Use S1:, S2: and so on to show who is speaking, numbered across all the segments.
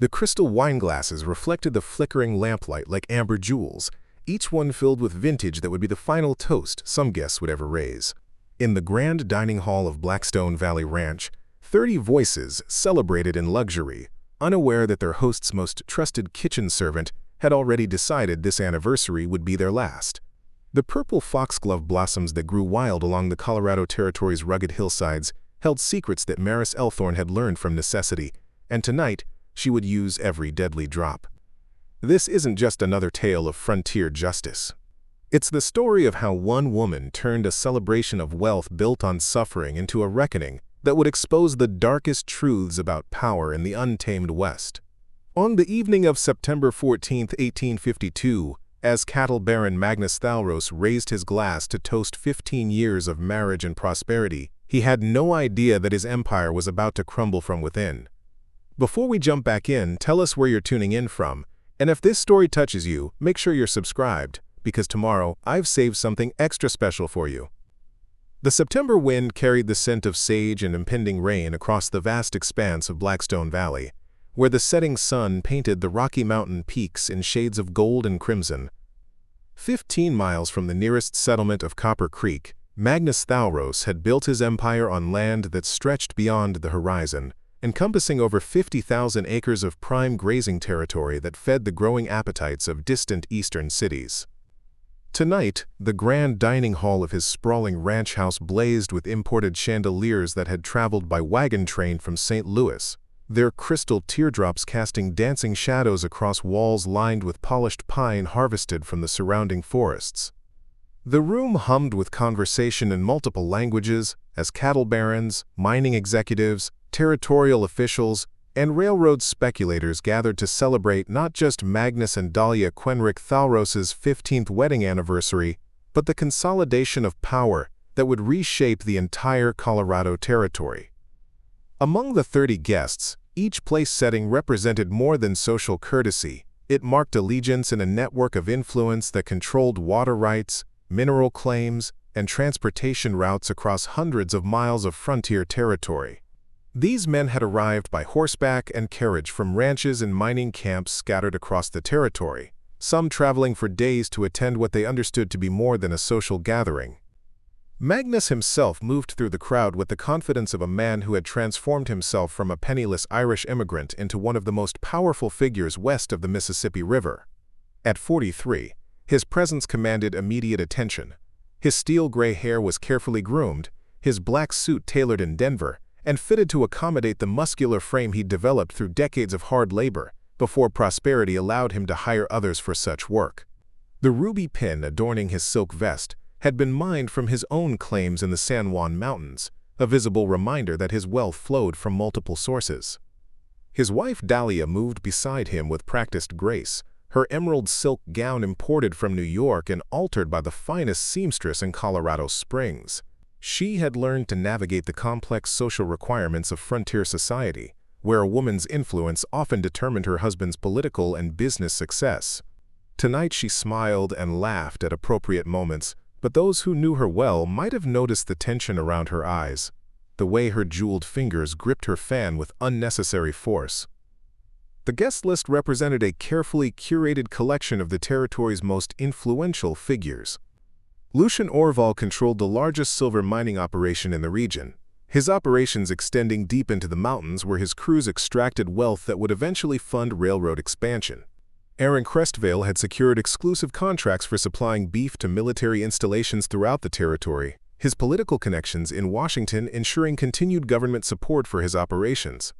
S1: The crystal wine glasses reflected the flickering lamplight like amber jewels, each one filled with vintage that would be the final toast some guests would ever raise. In the grand dining hall of Blackstone Valley Ranch, 30 voices celebrated in luxury, unaware that their host's most trusted kitchen servant had already decided this anniversary would be their last. The purple foxglove blossoms that grew wild along the Colorado Territory's rugged hillsides held secrets that Maris Elthorne had learned from necessity, and tonight she would use every deadly drop. This isn't just another tale of frontier justice. It's the story of how one woman turned a celebration of wealth built on suffering into a reckoning that would expose the darkest truths about power in the untamed West. On the evening of September 14, 1852, as cattle baron Magnus Thalros raised his glass to toast 15 years of marriage and prosperity, he had no idea that his empire was about to crumble from within. Before we jump back in, tell us where you're tuning in from, and if this story touches you, make sure you're subscribed, because tomorrow I've saved something extra special for you. The September wind carried the scent of sage and impending rain across the vast expanse of Blackstone Valley, where the setting sun painted the Rocky Mountain peaks in shades of gold and crimson. 15 miles from the nearest settlement of Copper Creek, Magnus Thalros had built his empire on land that stretched beyond the horizon, encompassing over 50,000 acres of prime grazing territory that fed the growing appetites of distant eastern cities. Tonight, the grand dining hall of his sprawling ranch house blazed with imported chandeliers that had traveled by wagon train from St. Louis, their crystal teardrops casting dancing shadows across walls lined with polished pine harvested from the surrounding forests. The room hummed with conversation in multiple languages as cattle barons, mining executives, territorial officials, and railroad speculators gathered to celebrate not just Magnus and Dahlia Quenrick Thalros's 15th wedding anniversary, but the consolidation of power that would reshape the entire Colorado Territory. Among the 30 guests, each place setting represented more than social courtesy. It marked allegiance in a network of influence that controlled water rights, mineral claims, and transportation routes across hundreds of miles of frontier territory. These men had arrived by horseback and carriage from ranches and mining camps scattered across the territory, some traveling for days to attend what they understood to be more than a social gathering. Magnus himself moved through the crowd with the confidence of a man who had transformed himself from a penniless Irish immigrant into one of the most powerful figures west of the Mississippi River. At 43, his presence commanded immediate attention. His steel-gray hair was carefully groomed, his black suit tailored in Denver, and fitted to accommodate the muscular frame he'd developed through decades of hard labor, before prosperity allowed him to hire others for such work. The ruby pin adorning his silk vest had been mined from his own claims in the San Juan Mountains, a visible reminder that his wealth flowed from multiple sources. His wife Dahlia moved beside him with practiced grace, her emerald silk gown imported from New York and altered by the finest seamstress in Colorado Springs. She had learned to navigate the complex social requirements of frontier society, where a woman's influence often determined her husband's political and business success. Tonight she smiled and laughed at appropriate moments, but those who knew her well might have noticed the tension around her eyes, the way her jeweled fingers gripped her fan with unnecessary force. The guest list represented a carefully curated collection of the territory's most influential figures. Lucian Orval controlled the largest silver mining operation in the region, his operations extending deep into the mountains where his crews extracted wealth that would eventually fund railroad expansion. Aaron Crestvale had secured exclusive contracts for supplying beef to military installations throughout the territory, his political connections in Washington ensuring continued government support for his operations.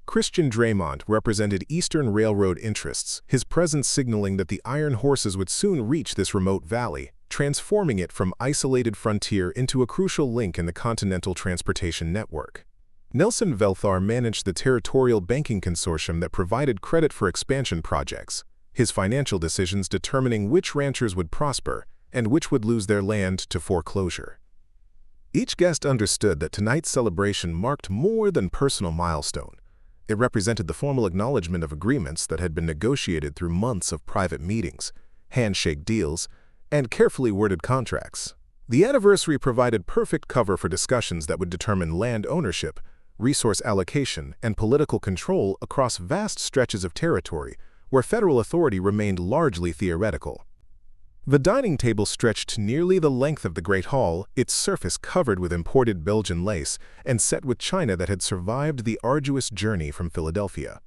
S1: Christian Draymond represented Eastern Railroad interests, his presence signaling that the iron horses would soon reach this remote valley, transforming it from isolated frontier into a crucial link in the continental transportation network. Nelson Velthar managed the territorial banking consortium that provided credit for expansion projects, his financial decisions determining which ranchers would prosper and which would lose their land to foreclosure. Each guest understood that tonight's celebration marked more than personal milestone. It represented the formal acknowledgement of agreements that had been negotiated through months of private meetings, handshake deals, and carefully worded contracts. The anniversary provided perfect cover for discussions that would determine land ownership, resource allocation, and political control across vast stretches of territory where federal authority remained largely theoretical. The dining table stretched nearly the length of the Great Hall, its surface covered with imported Belgian lace and set with china that had survived the arduous journey from Philadelphia.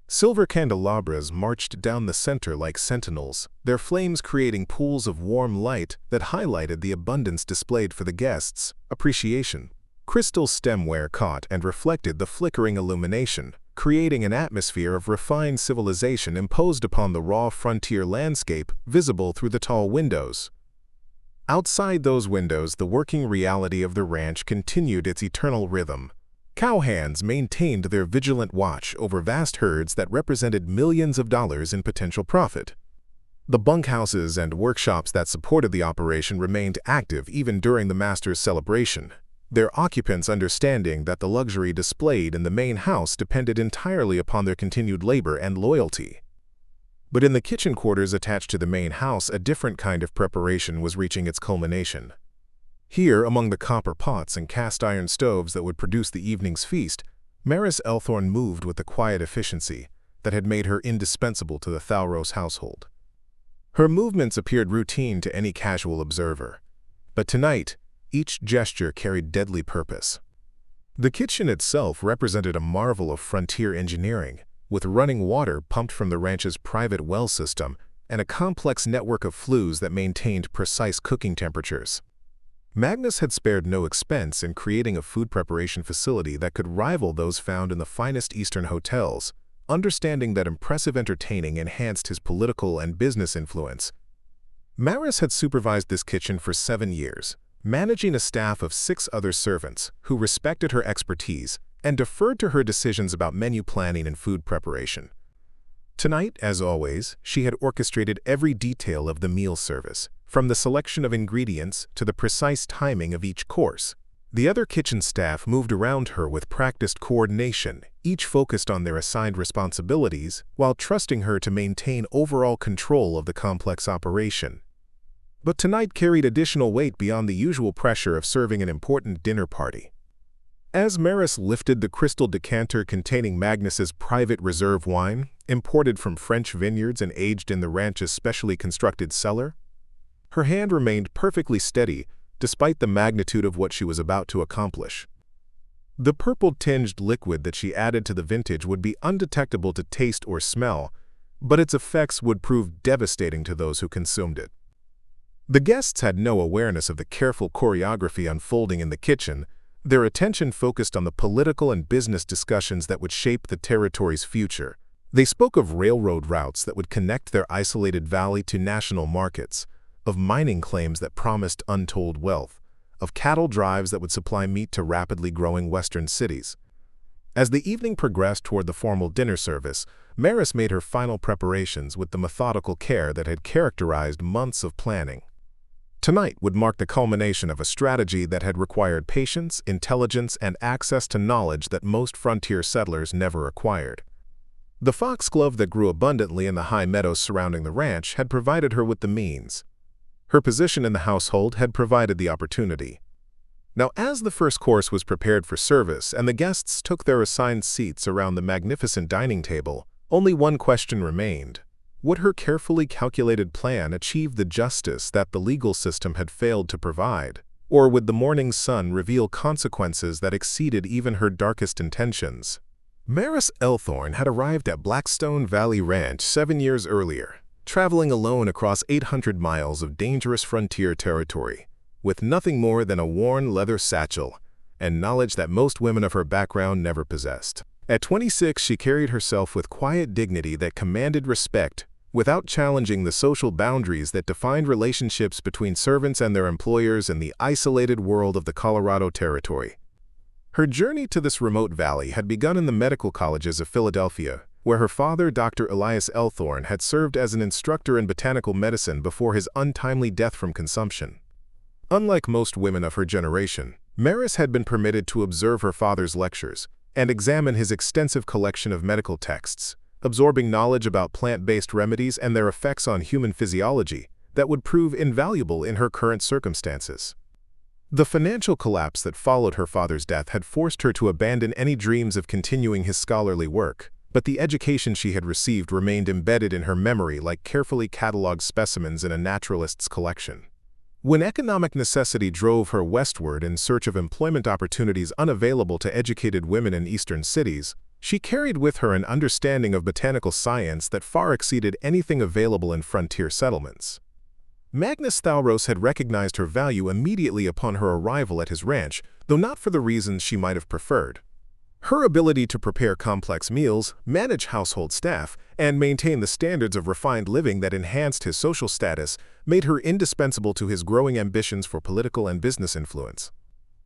S1: Silver candelabras marched down the center like sentinels, their flames creating pools of warm light that highlighted the abundance displayed for the guests' appreciation. Crystal stemware caught and reflected the flickering illumination, creating an atmosphere of refined civilization imposed upon the raw frontier landscape visible through the tall windows. Outside those windows, the working reality of the ranch continued its eternal rhythm. Cowhands maintained their vigilant watch over vast herds that represented millions of dollars in potential profit. The bunkhouses and workshops that supported the operation remained active even during the master's celebration, their occupants understanding that the luxury displayed in the main house depended entirely upon their continued labor and loyalty. But in the kitchen quarters attached to the main house, a different kind of preparation was reaching its culmination. Here, among the copper pots and cast-iron stoves that would produce the evening's feast, Maris Elthorne moved with the quiet efficiency that had made her indispensable to the Thalros household. Her movements appeared routine to any casual observer, but tonight, each gesture carried deadly purpose. The kitchen itself represented a marvel of frontier engineering, with running water pumped from the ranch's private well system and a complex network of flues that maintained precise cooking temperatures. Magnus had spared no expense in creating a food preparation facility that could rival those found in the finest Eastern hotels, understanding that impressive entertaining enhanced his political and business influence. Maris had supervised this kitchen for 7 years, managing a staff of 6 other servants who respected her expertise and deferred to her decisions about menu planning and food preparation. Tonight, as always, she had orchestrated every detail of the meal service, from the selection of ingredients to the precise timing of each course. The other kitchen staff moved around her with practiced coordination, each focused on their assigned responsibilities while trusting her to maintain overall control of the complex operation. But tonight carried additional weight beyond the usual pressure of serving an important dinner party. As Maris lifted the crystal decanter containing Magnus's private reserve wine, imported from French vineyards and aged in the ranch's specially constructed cellar, her hand remained perfectly steady despite the magnitude of what she was about to accomplish. The purple-tinged liquid that she added to the vintage would be undetectable to taste or smell, but its effects would prove devastating to those who consumed it. The guests had no awareness of the careful choreography unfolding in the kitchen, their attention focused on the political and business discussions that would shape the territory's future. They spoke of railroad routes that would connect their isolated valley to national markets, of mining claims that promised untold wealth, of cattle drives that would supply meat to rapidly growing western cities. As the evening progressed toward the formal dinner service, Maris made her final preparations with the methodical care that had characterized months of planning. Tonight would mark the culmination of a strategy that had required patience, intelligence, and access to knowledge that most frontier settlers never acquired. The foxglove that grew abundantly in the high meadows surrounding the ranch had provided her with the means. Her position in the household had provided the opportunity. Now, as the first course was prepared for service and the guests took their assigned seats around the magnificent dining table, only one question remained. Would her carefully calculated plan achieve the justice that the legal system had failed to provide? Or would the morning sun reveal consequences that exceeded even her darkest intentions? Maris Elthorne had arrived at Blackstone Valley Ranch 7 years earlier, traveling alone across 800 miles of dangerous frontier territory, with nothing more than a worn leather satchel and knowledge that most women of her background never possessed. At 26, she carried herself with quiet dignity that commanded respect, without challenging the social boundaries that defined relationships between servants and their employers in the isolated world of the Colorado Territory. Her journey to this remote valley had begun in the medical colleges of Philadelphia, where her father, Dr. Maris Elthorne, had served as an instructor in botanical medicine before his untimely death from consumption. Unlike most women of her generation, Maris had been permitted to observe her father's lectures and examine his extensive collection of medical texts, absorbing knowledge about plant-based remedies and their effects on human physiology that would prove invaluable in her current circumstances. The financial collapse that followed her father's death had forced her to abandon any dreams of continuing his scholarly work, but the education she had received remained embedded in her memory like carefully cataloged specimens in a naturalist's collection. When economic necessity drove her westward in search of employment opportunities unavailable to educated women in eastern cities, she carried with her an understanding of botanical science that far exceeded anything available in frontier settlements. Magnus Thalros had recognized her value immediately upon her arrival at his ranch, though not for the reasons she might have preferred. Her ability to prepare complex meals, manage household staff, and maintain the standards of refined living that enhanced his social status made her indispensable to his growing ambitions for political and business influence.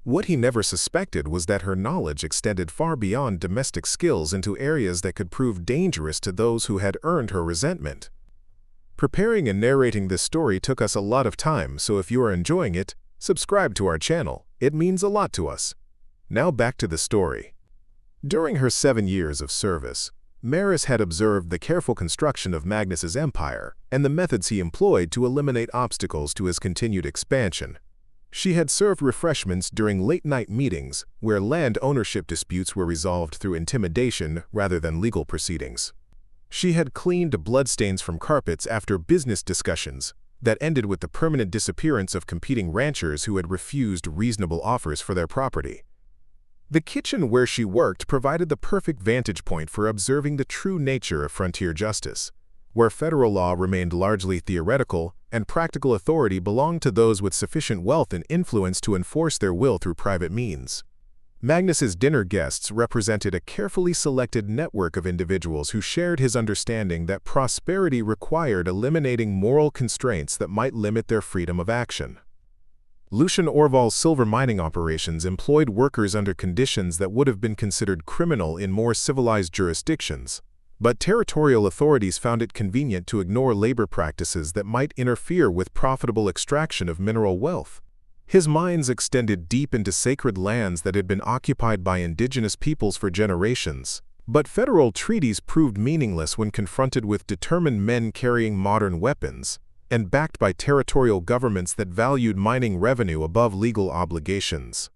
S1: What he never suspected was that her knowledge extended far beyond domestic skills into areas that could prove dangerous to those who had earned her resentment. Preparing and narrating this story took us a lot of time, so if you are enjoying it, subscribe to our channel. It means a lot to us. Now back to the story. During her 7 years of service, Maris had observed the careful construction of Magnus's empire and the methods he employed to eliminate obstacles to his continued expansion. She had served refreshments during late-night meetings where land ownership disputes were resolved through intimidation rather than legal proceedings. She had cleaned bloodstains from carpets after business discussions that ended with the permanent disappearance of competing ranchers who had refused reasonable offers for their property. The kitchen where she worked provided the perfect vantage point for observing the true nature of frontier justice, where federal law remained largely theoretical and practical authority belonged to those with sufficient wealth and influence to enforce their will through private means. Magnus's dinner guests represented a carefully selected network of individuals who shared his understanding that prosperity required eliminating moral constraints that might limit their freedom of action. Lucian Orval's silver mining operations employed workers under conditions that would have been considered criminal in more civilized jurisdictions, but territorial authorities found it convenient to ignore labor practices that might interfere with profitable extraction of mineral wealth. His mines extended deep into sacred lands that had been occupied by indigenous peoples for generations, but federal treaties proved meaningless when confronted with determined men carrying modern weapons and backed by territorial governments that valued mining revenue above legal obligations.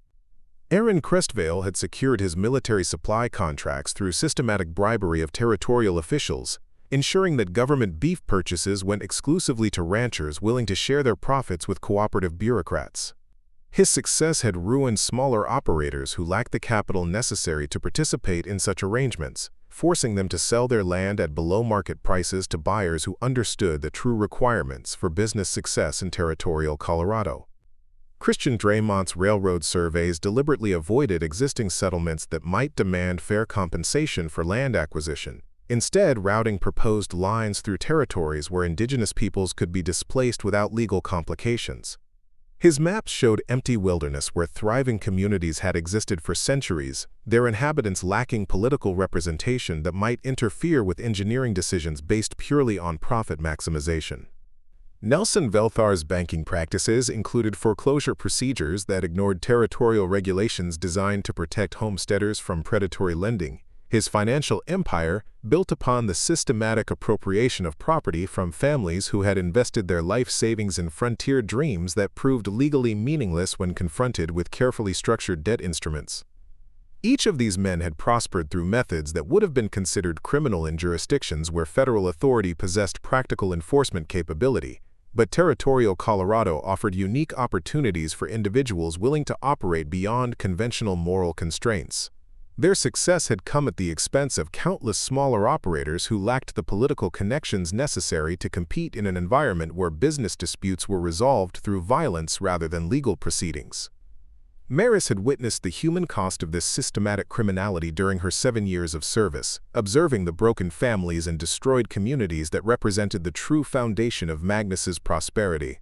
S1: Aaron Crestvale had secured his military supply contracts through systematic bribery of territorial officials, ensuring that government beef purchases went exclusively to ranchers willing to share their profits with cooperative bureaucrats. His success had ruined smaller operators who lacked the capital necessary to participate in such arrangements, forcing them to sell their land at below-market prices to buyers who understood the true requirements for business success in territorial Colorado. Christian Dramont's railroad surveys deliberately avoided existing settlements that might demand fair compensation for land acquisition, instead routing proposed lines through territories where indigenous peoples could be displaced without legal complications. His maps showed empty wilderness where thriving communities had existed for centuries, their inhabitants lacking political representation that might interfere with engineering decisions based purely on profit maximization. Nelson Velthar's banking practices included foreclosure procedures that ignored territorial regulations designed to protect homesteaders from predatory lending. His financial empire built upon the systematic appropriation of property from families who had invested their life savings in frontier dreams that proved legally meaningless when confronted with carefully structured debt instruments. Each of these men had prospered through methods that would have been considered criminal in jurisdictions where federal authority possessed practical enforcement capability, but territorial Colorado offered unique opportunities for individuals willing to operate beyond conventional moral constraints. Their success had come at the expense of countless smaller operators who lacked the political connections necessary to compete in an environment where business disputes were resolved through violence rather than legal proceedings. Maris had witnessed the human cost of this systematic criminality during her 7 years of service, observing the broken families and destroyed communities that represented the true foundation of Magnus's prosperity.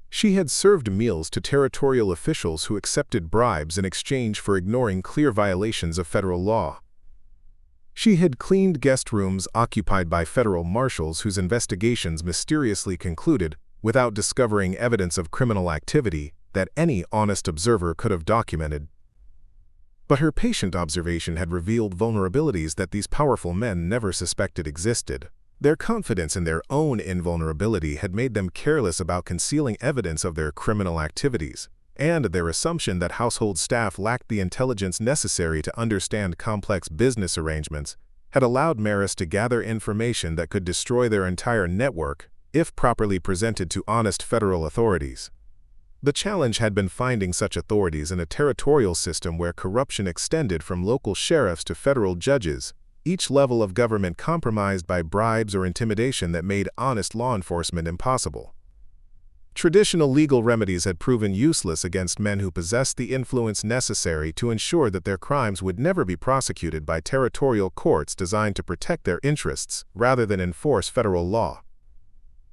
S1: She had served meals to territorial officials who accepted bribes in exchange for ignoring clear violations of federal law. She had cleaned guest rooms occupied by federal marshals whose investigations mysteriously concluded without discovering evidence of criminal activity that any honest observer could have documented. But her patient observation had revealed vulnerabilities that these powerful men never suspected existed. Their confidence in their own invulnerability had made them careless about concealing evidence of their criminal activities, and their assumption that household staff lacked the intelligence necessary to understand complex business arrangements had allowed Maris to gather information that could destroy their entire network if properly presented to honest federal authorities. The challenge had been finding such authorities in a territorial system where corruption extended from local sheriffs to federal judges, each level of government compromised by bribes or intimidation that made honest law enforcement impossible. Traditional legal remedies had proven useless against men who possessed the influence necessary to ensure that their crimes would never be prosecuted by territorial courts designed to protect their interests rather than enforce federal law.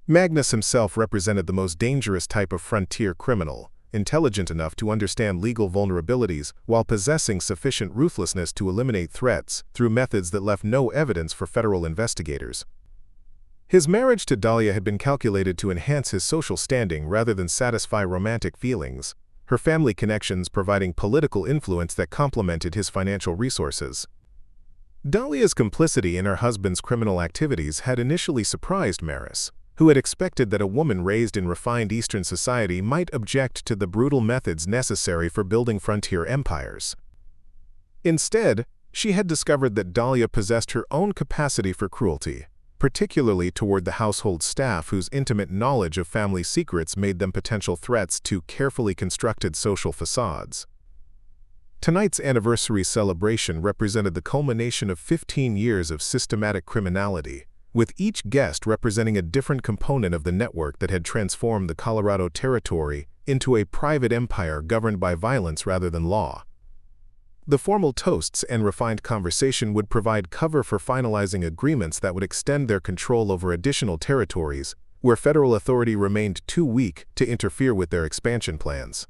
S1: Magnus himself represented the most dangerous type of frontier criminal, intelligent enough to understand legal vulnerabilities while possessing sufficient ruthlessness to eliminate threats through methods that left no evidence for federal investigators. His marriage to Dahlia had been calculated to enhance his social standing rather than satisfy romantic feelings, her family connections providing political influence that complemented his financial resources. Dahlia's complicity in her husband's criminal activities had initially surprised Maris, who had expected that a woman raised in refined Eastern society might object to the brutal methods necessary for building frontier empires. Instead, she had discovered that Dahlia possessed her own capacity for cruelty, particularly toward the household staff whose intimate knowledge of family secrets made them potential threats to carefully constructed social facades. Tonight's anniversary celebration represented the culmination of 15 years of systematic criminality, with each guest representing a different component of the network that had transformed the Colorado Territory into a private empire governed by violence rather than law. The formal toasts and refined conversation would provide cover for finalizing agreements that would extend their control over additional territories where federal authority remained too weak to interfere with their expansion plans.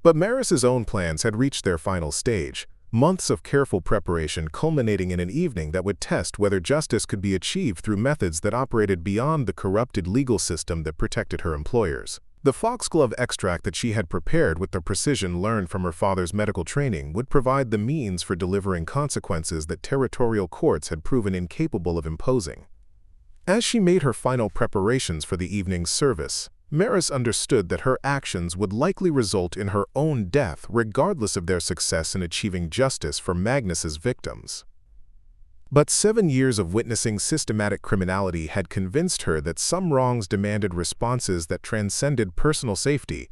S1: But Maris's own plans had reached their final stage, months of careful preparation culminating in an evening that would test whether justice could be achieved through methods that operated beyond the corrupted legal system that protected her employers. The Foxglove extract that she had prepared with the precision learned from her father's medical training would provide the means for delivering consequences that territorial courts had proven incapable of imposing. As she made her final preparations for the evening's service, Maris understood that her actions would likely result in her own death regardless of their success in achieving justice for Magnus's victims. But 7 years of witnessing systematic criminality had convinced her that some wrongs demanded responses that transcended personal safety,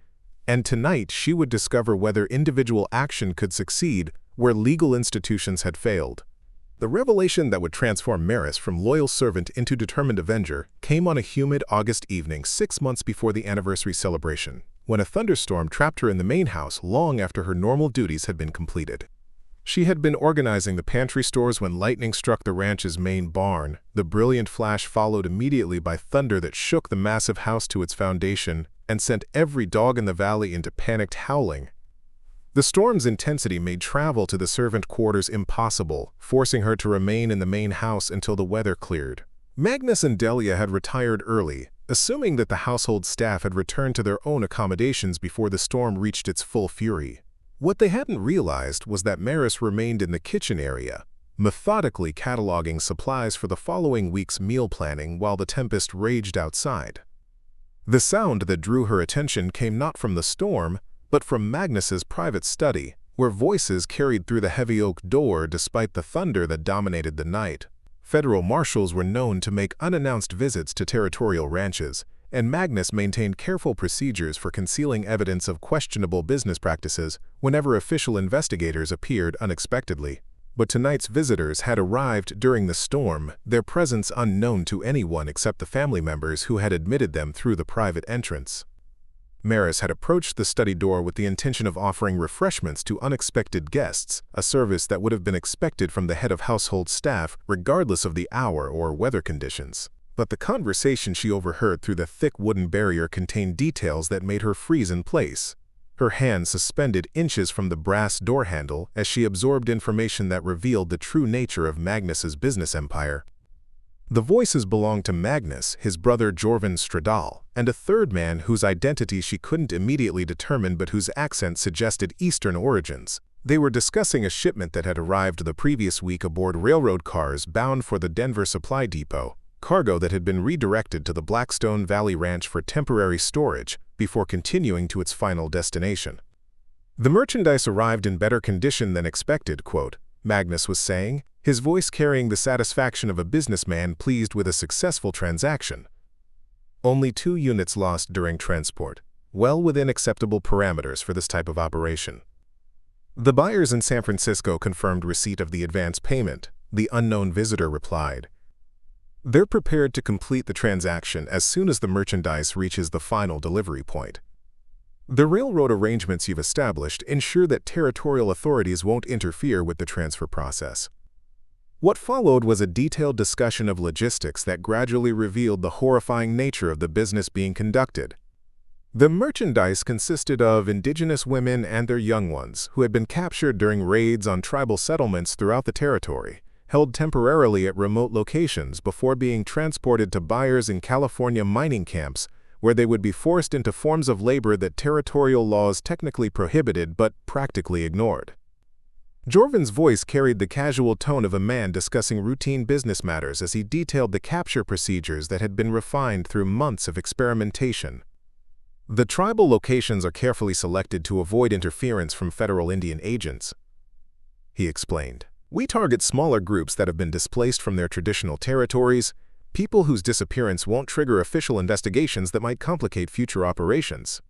S1: and tonight she would discover whether individual action could succeed where legal institutions had failed. The revelation that would transform Maris from loyal servant into determined avenger came on a humid August evening 6 months before the anniversary celebration, when a thunderstorm trapped her in the main house long after her normal duties had been completed. She had been organizing the pantry stores when lightning struck the ranch's main barn. The brilliant flash followed immediately by thunder that shook the massive house to its foundation and sent every dog in the valley into panicked howling. The storm's intensity made travel to the servant quarters impossible, forcing her to remain in the main house until the weather cleared. Magnus and Dahlia had retired early, assuming that the household staff had returned to their own accommodations before the storm reached its full fury. What they hadn't realized was that Maris remained in the kitchen area, methodically cataloging supplies for the following week's meal planning while the tempest raged outside. The sound that drew her attention came not from the storm, but from Magnus's private study, where voices carried through the heavy oak door despite the thunder that dominated the night. Federal marshals were known to make unannounced visits to territorial ranches, and Magnus maintained careful procedures for concealing evidence of questionable business practices whenever official investigators appeared unexpectedly. But tonight's visitors had arrived during the storm, their presence unknown to anyone except the family members who had admitted them through the private entrance. Maris had approached the study door with the intention of offering refreshments to unexpected guests, a service that would have been expected from the head of household staff regardless of the hour or weather conditions. But the conversation she overheard through the thick wooden barrier contained details that made her freeze in place, her hand suspended inches from the brass door handle as she absorbed information that revealed the true nature of Magnus's business empire. The voices belonged to Magnus, his brother Jorvan Stradal, and a third man whose identity she couldn't immediately determine but whose accent suggested Eastern origins. They were discussing a shipment that had arrived the previous week aboard railroad cars bound for the Denver Supply Depot, cargo that had been redirected to the Blackstone Valley Ranch for temporary storage, before continuing to its final destination. The merchandise arrived in better condition than expected, quote, Magnus was saying, his voice carrying the satisfaction of a businessman pleased with a successful transaction. Only 2 units lost during transport, well within acceptable parameters for this type of operation. The buyers in San Francisco confirmed receipt of the advance payment, the unknown visitor replied. They're prepared to complete the transaction as soon as the merchandise reaches the final delivery point. The railroad arrangements you've established ensure that territorial authorities won't interfere with the transfer process. What followed was a detailed discussion of logistics that gradually revealed the horrifying nature of the business being conducted. The merchandise consisted of indigenous women and their young ones who had been captured during raids on tribal settlements throughout the territory, held temporarily at remote locations before being transported to buyers in California mining camps, where they would be forced into forms of labor that territorial laws technically prohibited but practically ignored. Jorvin's voice carried the casual tone of a man discussing routine business matters as he detailed the capture procedures that had been refined through months of experimentation. The tribal locations are carefully selected to avoid interference from federal Indian agents, he explained. We target smaller groups that have been displaced from their traditional territories, people whose disappearance won't trigger official investigations that might complicate future operations.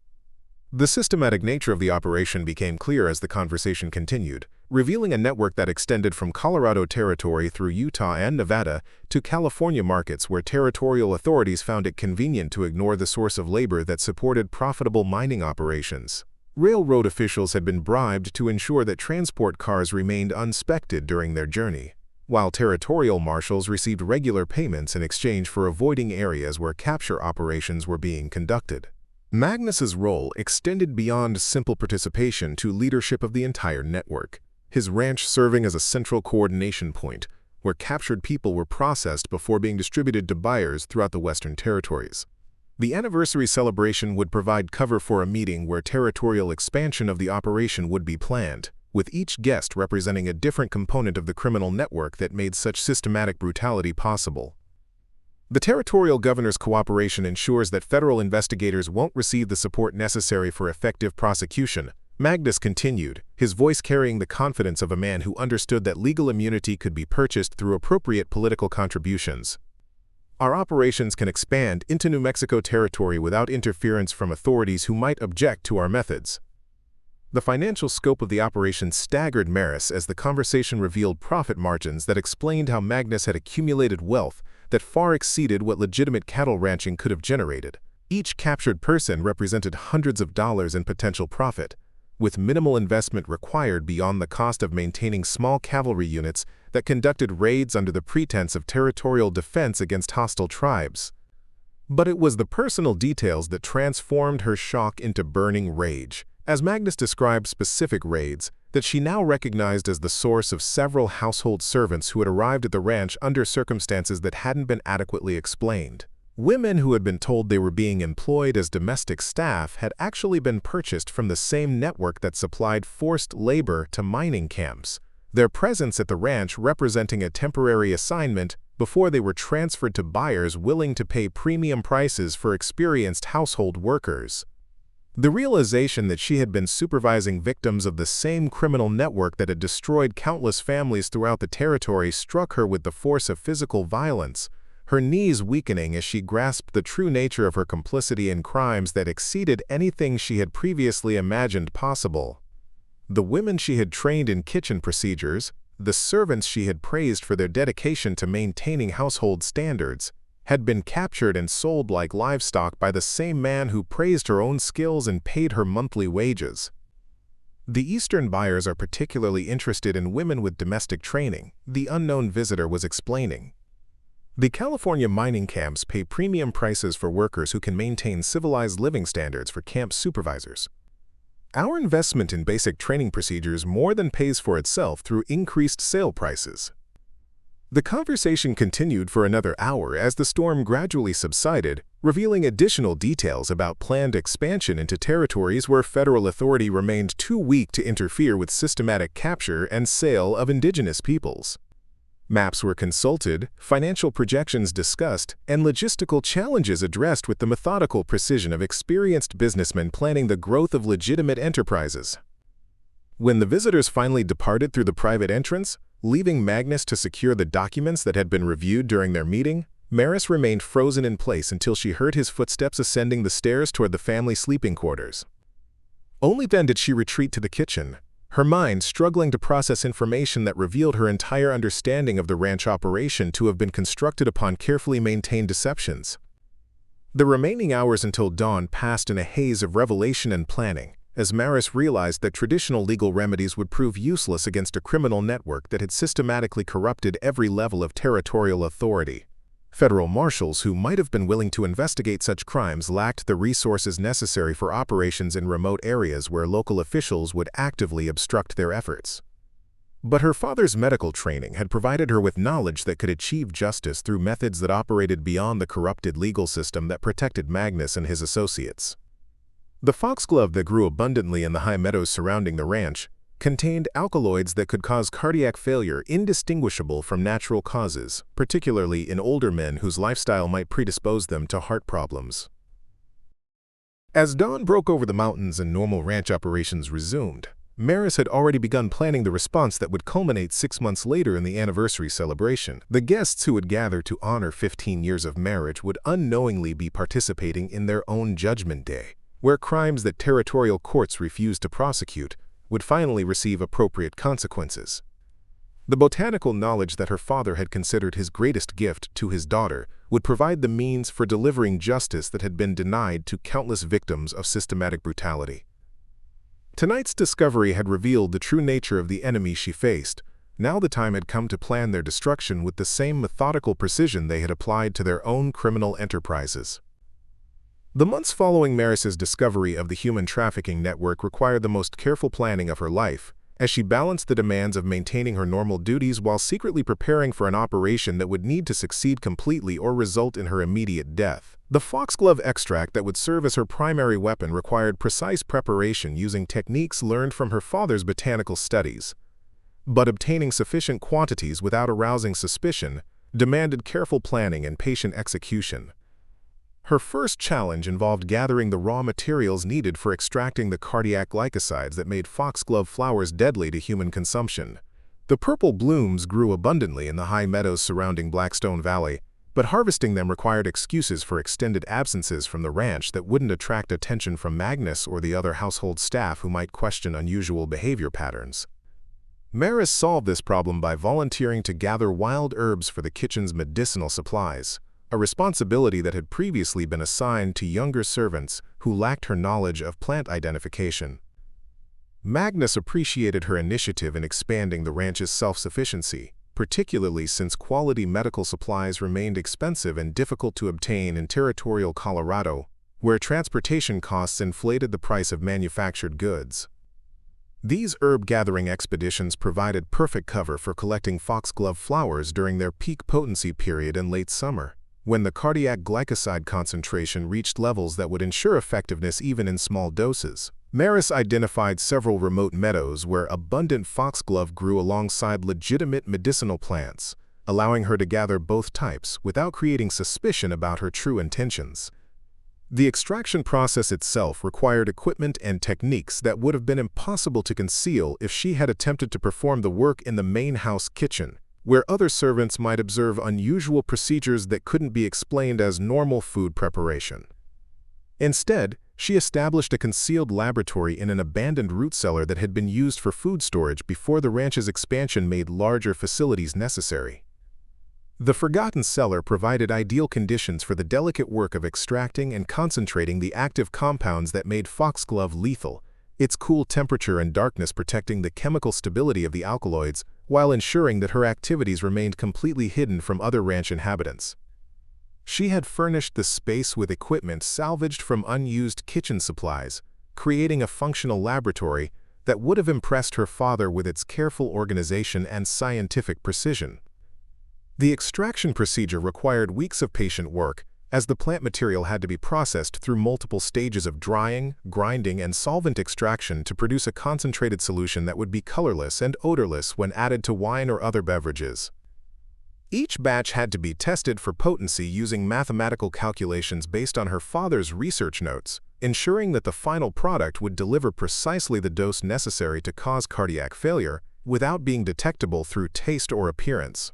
S1: The systematic nature of the operation became clear as the conversation continued, revealing a network that extended from Colorado territory through Utah and Nevada to California markets where territorial authorities found it convenient to ignore the source of labor that supported profitable mining operations. Railroad officials had been bribed to ensure that transport cars remained unspected during their journey, while territorial marshals received regular payments in exchange for avoiding areas where capture operations were being conducted. Magnus's role extended beyond simple participation to leadership of the entire network, his ranch serving as a central coordination point, where captured people were processed before being distributed to buyers throughout the Western territories. The anniversary celebration would provide cover for a meeting where territorial expansion of the operation would be planned, with each guest representing a different component of the criminal network that made such systematic brutality possible. The territorial governor's cooperation ensures that federal investigators won't receive the support necessary for effective prosecution, Magnus continued, his voice carrying the confidence of a man who understood that legal immunity could be purchased through appropriate political contributions. Our operations can expand into New Mexico territory without interference from authorities who might object to our methods. The financial scope of the operation staggered Maris as the conversation revealed profit margins that explained how Magnus had accumulated wealth that far exceeded what legitimate cattle ranching could have generated. Each captured person represented hundreds of dollars in potential profit, with minimal investment required beyond the cost of maintaining small cavalry units that conducted raids under the pretense of territorial defense against hostile tribes. But it was the personal details that transformed her shock into burning rage, as Magnus described specific raids that she now recognized as the source of several household servants who had arrived at the ranch under circumstances that hadn't been adequately explained. Women who had been told they were being employed as domestic staff had actually been purchased from the same network that supplied forced labor to mining camps, their presence at the ranch representing a temporary assignment before they were transferred to buyers willing to pay premium prices for experienced household workers. The realization that she had been supervising victims of the same criminal network that had destroyed countless families throughout the territory struck her with the force of physical violence, her knees weakening as she grasped the true nature of her complicity in crimes that exceeded anything she had previously imagined possible. The women she had trained in kitchen procedures, the servants she had praised for their dedication to maintaining household standards, had been captured and sold like livestock by the same man who praised her own skills and paid her monthly wages. The Eastern buyers are particularly interested in women with domestic training, the unknown visitor was explaining. The California mining camps pay premium prices for workers who can maintain civilized living standards for camp supervisors. Our investment in basic training procedures more than pays for itself through increased sale prices. The conversation continued for another hour as the storm gradually subsided, revealing additional details about planned expansion into territories where federal authority remained too weak to interfere with systematic capture and sale of indigenous peoples. Maps were consulted, financial projections discussed, and logistical challenges addressed with the methodical precision of experienced businessmen planning the growth of legitimate enterprises. When the visitors finally departed through the private entrance, leaving Magnus to secure the documents that had been reviewed during their meeting, Maris remained frozen in place until she heard his footsteps ascending the stairs toward the family sleeping quarters. Only then did she retreat to the kitchen, her mind struggling to process information that revealed her entire understanding of the ranch operation to have been constructed upon carefully maintained deceptions. The remaining hours until dawn passed in a haze of revelation and planning, as Maris realized that traditional legal remedies would prove useless against a criminal network that had systematically corrupted every level of territorial authority. Federal marshals who might have been willing to investigate such crimes lacked the resources necessary for operations in remote areas where local officials would actively obstruct their efforts. But her father's medical training had provided her with knowledge that could achieve justice through methods that operated beyond the corrupted legal system that protected Magnus and his associates. The foxglove that grew abundantly in the high meadows surrounding the ranch contained alkaloids that could cause cardiac failure indistinguishable from natural causes, particularly in older men whose lifestyle might predispose them to heart problems. As dawn broke over the mountains and normal ranch operations resumed, Maris had already begun planning the response that would culminate 6 months later in the anniversary celebration. The guests who would gather to honor 15 years of marriage would unknowingly be participating in their own Judgment Day, where crimes that territorial courts refused to prosecute would finally receive appropriate consequences. The botanical knowledge that her father had considered his greatest gift to his daughter would provide the means for delivering justice that had been denied to countless victims of systematic brutality. Tonight's discovery had revealed the true nature of the enemy she faced. Now the time had come to plan their destruction with the same methodical precision they had applied to their own criminal enterprises. The months following Maris's discovery of the human trafficking network required the most careful planning of her life, as she balanced the demands of maintaining her normal duties while secretly preparing for an operation that would need to succeed completely or result in her immediate death. The foxglove extract that would serve as her primary weapon required precise preparation using techniques learned from her father's botanical studies. But obtaining sufficient quantities without arousing suspicion demanded careful planning and patient execution. Her first challenge involved gathering the raw materials needed for extracting the cardiac glycosides that made foxglove flowers deadly to human consumption. The purple blooms grew abundantly in the high meadows surrounding Blackstone Valley, but harvesting them required excuses for extended absences from the ranch that wouldn't attract attention from Magnus or the other household staff who might question unusual behavior patterns. Maris solved this problem by volunteering to gather wild herbs for the kitchen's medicinal supplies, a responsibility that had previously been assigned to younger servants who lacked her knowledge of plant identification. Magnus appreciated her initiative in expanding the ranch's self-sufficiency, particularly since quality medical supplies remained expensive and difficult to obtain in territorial Colorado, where transportation costs inflated the price of manufactured goods. These herb-gathering expeditions provided perfect cover for collecting foxglove flowers during their peak potency period in late summer, when the cardiac glycoside concentration reached levels that would ensure effectiveness even in small doses. Maris identified several remote meadows where abundant foxglove grew alongside legitimate medicinal plants, allowing her to gather both types without creating suspicion about her true intentions. The extraction process itself required equipment and techniques that would have been impossible to conceal if she had attempted to perform the work in the main house kitchen, where other servants might observe unusual procedures that couldn't be explained as normal food preparation. Instead, she established a concealed laboratory in an abandoned root cellar that had been used for food storage before the ranch's expansion made larger facilities necessary. The forgotten cellar provided ideal conditions for the delicate work of extracting and concentrating the active compounds that made foxglove lethal, its cool temperature and darkness protecting the chemical stability of the alkaloids, while ensuring that her activities remained completely hidden from other ranch inhabitants. She had furnished the space with equipment salvaged from unused kitchen supplies, creating a functional laboratory that would have impressed her father with its careful organization and scientific precision. The extraction procedure required weeks of patient work, as the plant material had to be processed through multiple stages of drying, grinding, and solvent extraction to produce a concentrated solution that would be colorless and odorless when added to wine or other beverages. Each batch had to be tested for potency using mathematical calculations based on her father's research notes, ensuring that the final product would deliver precisely the dose necessary to cause cardiac failure without being detectable through taste or appearance.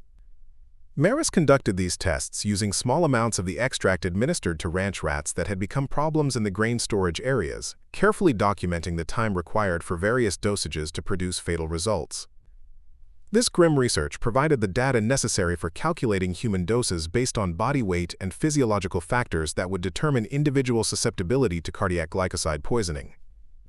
S1: Maris conducted these tests using small amounts of the extract administered to ranch rats that had become problems in the grain storage areas, carefully documenting the time required for various dosages to produce fatal results. This grim research provided the data necessary for calculating human doses based on body weight and physiological factors that would determine individual susceptibility to cardiac glycoside poisoning.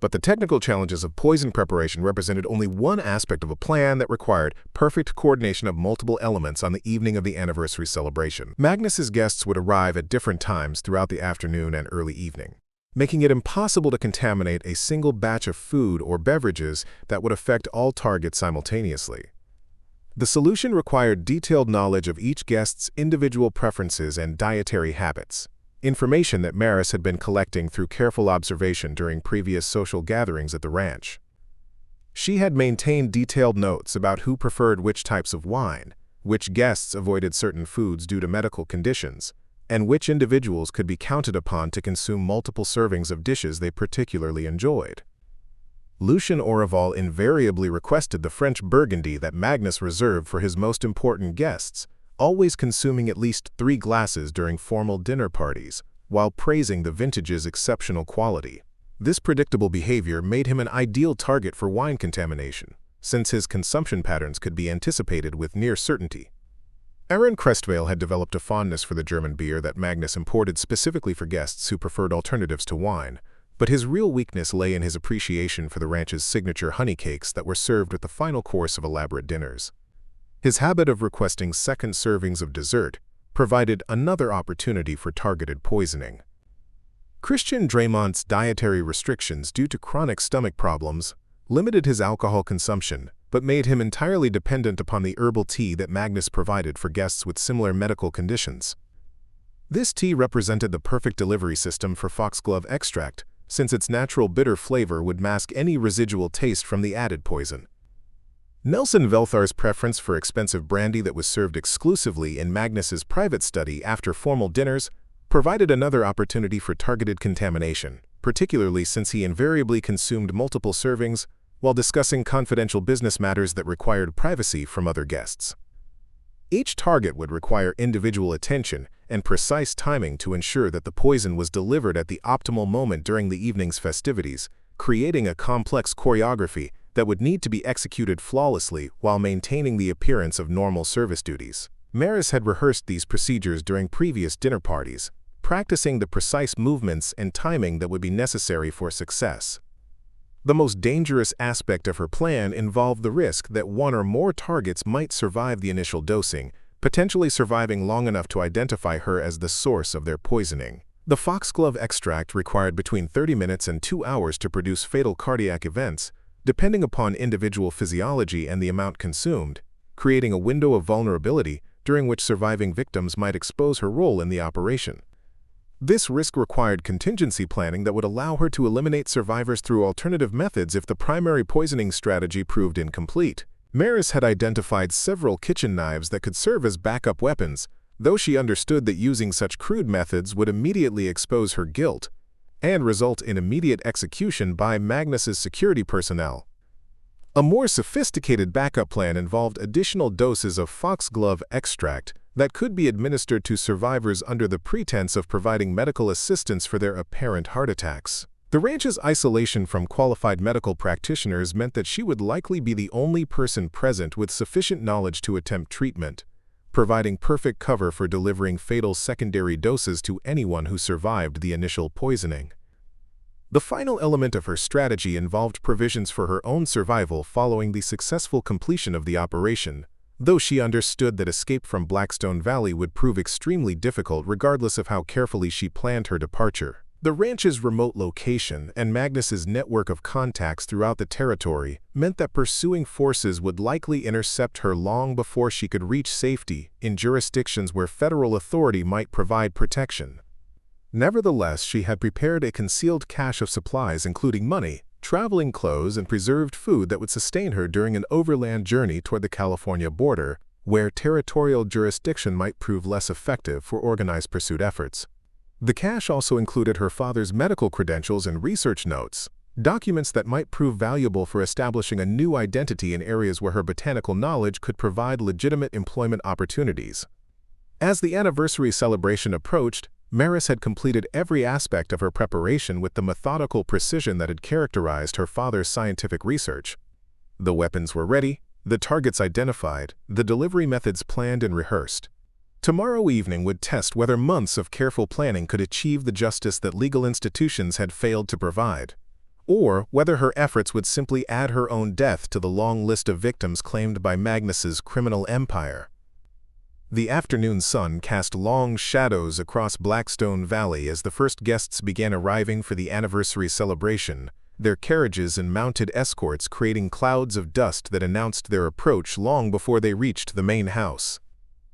S1: But the technical challenges of poison preparation represented only one aspect of a plan that required perfect coordination of multiple elements on the evening of the anniversary celebration. Magnus's guests would arrive at different times throughout the afternoon and early evening, making it impossible to contaminate a single batch of food or beverages that would affect all targets simultaneously. The solution required detailed knowledge of each guest's individual preferences and dietary habits, information that Maris had been collecting through careful observation during previous social gatherings at the ranch. She had maintained detailed notes about who preferred which types of wine, which guests avoided certain foods due to medical conditions, and which individuals could be counted upon to consume multiple servings of dishes they particularly enjoyed. Lucien Aurival invariably requested the French Burgundy that Magnus reserved for his most important guests, always consuming at least 3 glasses during formal dinner parties, while praising the vintage's exceptional quality. This predictable behavior made him an ideal target for wine contamination, since his consumption patterns could be anticipated with near certainty. Aaron Crestvale had developed a fondness for the German beer that Magnus imported specifically for guests who preferred alternatives to wine, but his real weakness lay in his appreciation for the ranch's signature honey cakes that were served with the final course of elaborate dinners. His habit of requesting second servings of dessert provided another opportunity for targeted poisoning. Christian Dramont's dietary restrictions due to chronic stomach problems limited his alcohol consumption, but made him entirely dependent upon the herbal tea that Magnus provided for guests with similar medical conditions. This tea represented the perfect delivery system for foxglove extract, since its natural bitter flavor would mask any residual taste from the added poison. Nelson Velthar's preference for expensive brandy that was served exclusively in Magnus's private study after formal dinners provided another opportunity for targeted contamination, particularly since he invariably consumed multiple servings while discussing confidential business matters that required privacy from other guests. Each target would require individual attention and precise timing to ensure that the poison was delivered at the optimal moment during the evening's festivities, creating a complex choreography that would need to be executed flawlessly while maintaining the appearance of normal service duties. Maris had rehearsed these procedures during previous dinner parties, practicing the precise movements and timing that would be necessary for success. The most dangerous aspect of her plan involved the risk that one or more targets might survive the initial dosing, potentially surviving long enough to identify her as the source of their poisoning. The foxglove extract required between 30 minutes and 2 hours to produce fatal cardiac events, depending upon individual physiology and the amount consumed, creating a window of vulnerability during which surviving victims might expose her role in the operation. This risk required contingency planning that would allow her to eliminate survivors through alternative methods if the primary poisoning strategy proved incomplete. Maris had identified several kitchen knives that could serve as backup weapons, though she understood that using such crude methods would immediately expose her guilt and result in immediate execution by Magnus's security personnel. A more sophisticated backup plan involved additional doses of foxglove extract that could be administered to survivors under the pretense of providing medical assistance for their apparent heart attacks. The ranch's isolation from qualified medical practitioners meant that she would likely be the only person present with sufficient knowledge to attempt treatment, providing perfect cover for delivering fatal secondary doses to anyone who survived the initial poisoning. The final element of her strategy involved provisions for her own survival following the successful completion of the operation, though she understood that escape from Blackstone Valley would prove extremely difficult regardless of how carefully she planned her departure. The ranch's remote location and Magnus's network of contacts throughout the territory meant that pursuing forces would likely intercept her long before she could reach safety in jurisdictions where federal authority might provide protection. Nevertheless, she had prepared a concealed cache of supplies including money, traveling clothes, and preserved food that would sustain her during an overland journey toward the California border, where territorial jurisdiction might prove less effective for organized pursuit efforts. The cache also included her father's medical credentials and research notes, documents that might prove valuable for establishing a new identity in areas where her botanical knowledge could provide legitimate employment opportunities. As the anniversary celebration approached, Maris had completed every aspect of her preparation with the methodical precision that had characterized her father's scientific research. The weapons were ready, the targets identified, the delivery methods planned and rehearsed. Tomorrow evening would test whether months of careful planning could achieve the justice that legal institutions had failed to provide, or whether her efforts would simply add her own death to the long list of victims claimed by Magnus's criminal empire. The afternoon sun cast long shadows across Blackstone Valley as the first guests began arriving for the anniversary celebration, their carriages and mounted escorts creating clouds of dust that announced their approach long before they reached the main house.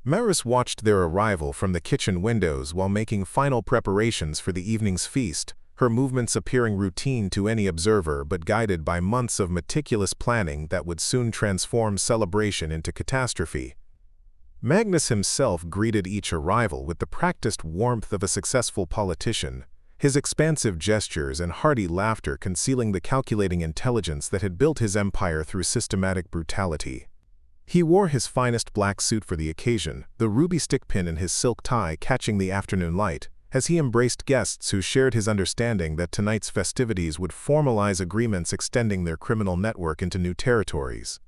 S1: Maris watched their arrival from the kitchen windows while making final preparations for the evening's feast, her movements appearing routine to any observer but guided by months of meticulous planning that would soon transform celebration into catastrophe. Magnus himself greeted each arrival with the practiced warmth of a successful politician, his expansive gestures and hearty laughter concealing the calculating intelligence that had built his empire through systematic brutality. He wore his finest black suit for the occasion, the ruby stickpin in his silk tie catching the afternoon light, as he embraced guests who shared his understanding that tonight's festivities would formalize agreements extending their criminal network into new territories.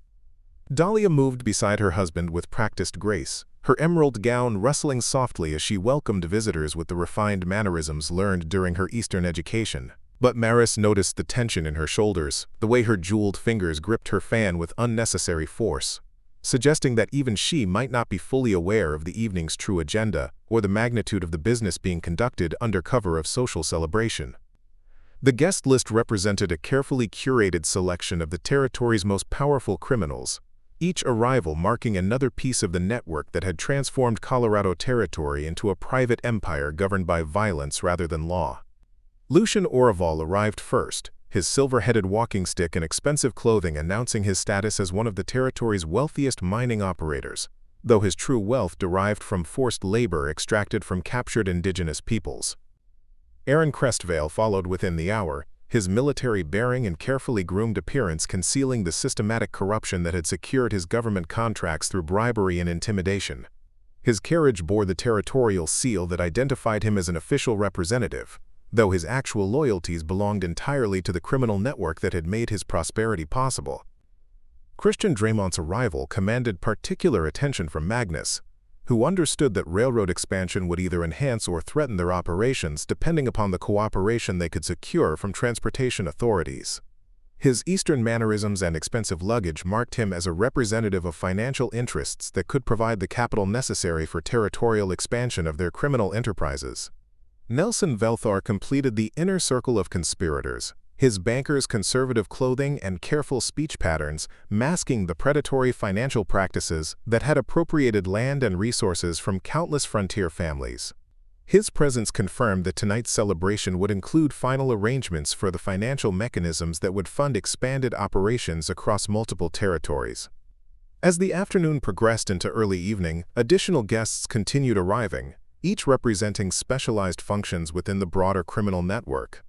S1: Dahlia moved beside her husband with practiced grace, her emerald gown rustling softly as she welcomed visitors with the refined mannerisms learned during her Eastern education. But Maris noticed the tension in her shoulders, the way her jeweled fingers gripped her fan with unnecessary force, suggesting that even she might not be fully aware of the evening's true agenda or the magnitude of the business being conducted under cover of social celebration. The guest list represented a carefully curated selection of the territory's most powerful criminals, each arrival marking another piece of the network that had transformed Colorado Territory into a private empire governed by violence rather than law. Lucian Oraval arrived first, his silver-headed walking stick and expensive clothing announcing his status as one of the territory's wealthiest mining operators, though his true wealth derived from forced labor extracted from captured indigenous peoples. Aaron Crestvale followed within the hour, his military bearing and carefully groomed appearance concealing the systematic corruption that had secured his government contracts through bribery and intimidation. His carriage bore the territorial seal that identified him as an official representative, though his actual loyalties belonged entirely to the criminal network that had made his prosperity possible. Christian Dramont's arrival commanded particular attention from Magnus, who understood that railroad expansion would either enhance or threaten their operations depending upon the cooperation they could secure from transportation authorities. His Eastern mannerisms and expensive luggage marked him as a representative of financial interests that could provide the capital necessary for territorial expansion of their criminal enterprises. Nelson Velthar completed the inner circle of conspirators, his banker's conservative clothing and careful speech patterns masking the predatory financial practices that had appropriated land and resources from countless frontier families. His presence confirmed that tonight's celebration would include final arrangements for the financial mechanisms that would fund expanded operations across multiple territories. As the afternoon progressed into early evening, additional guests continued arriving, each representing specialized functions within the broader criminal network.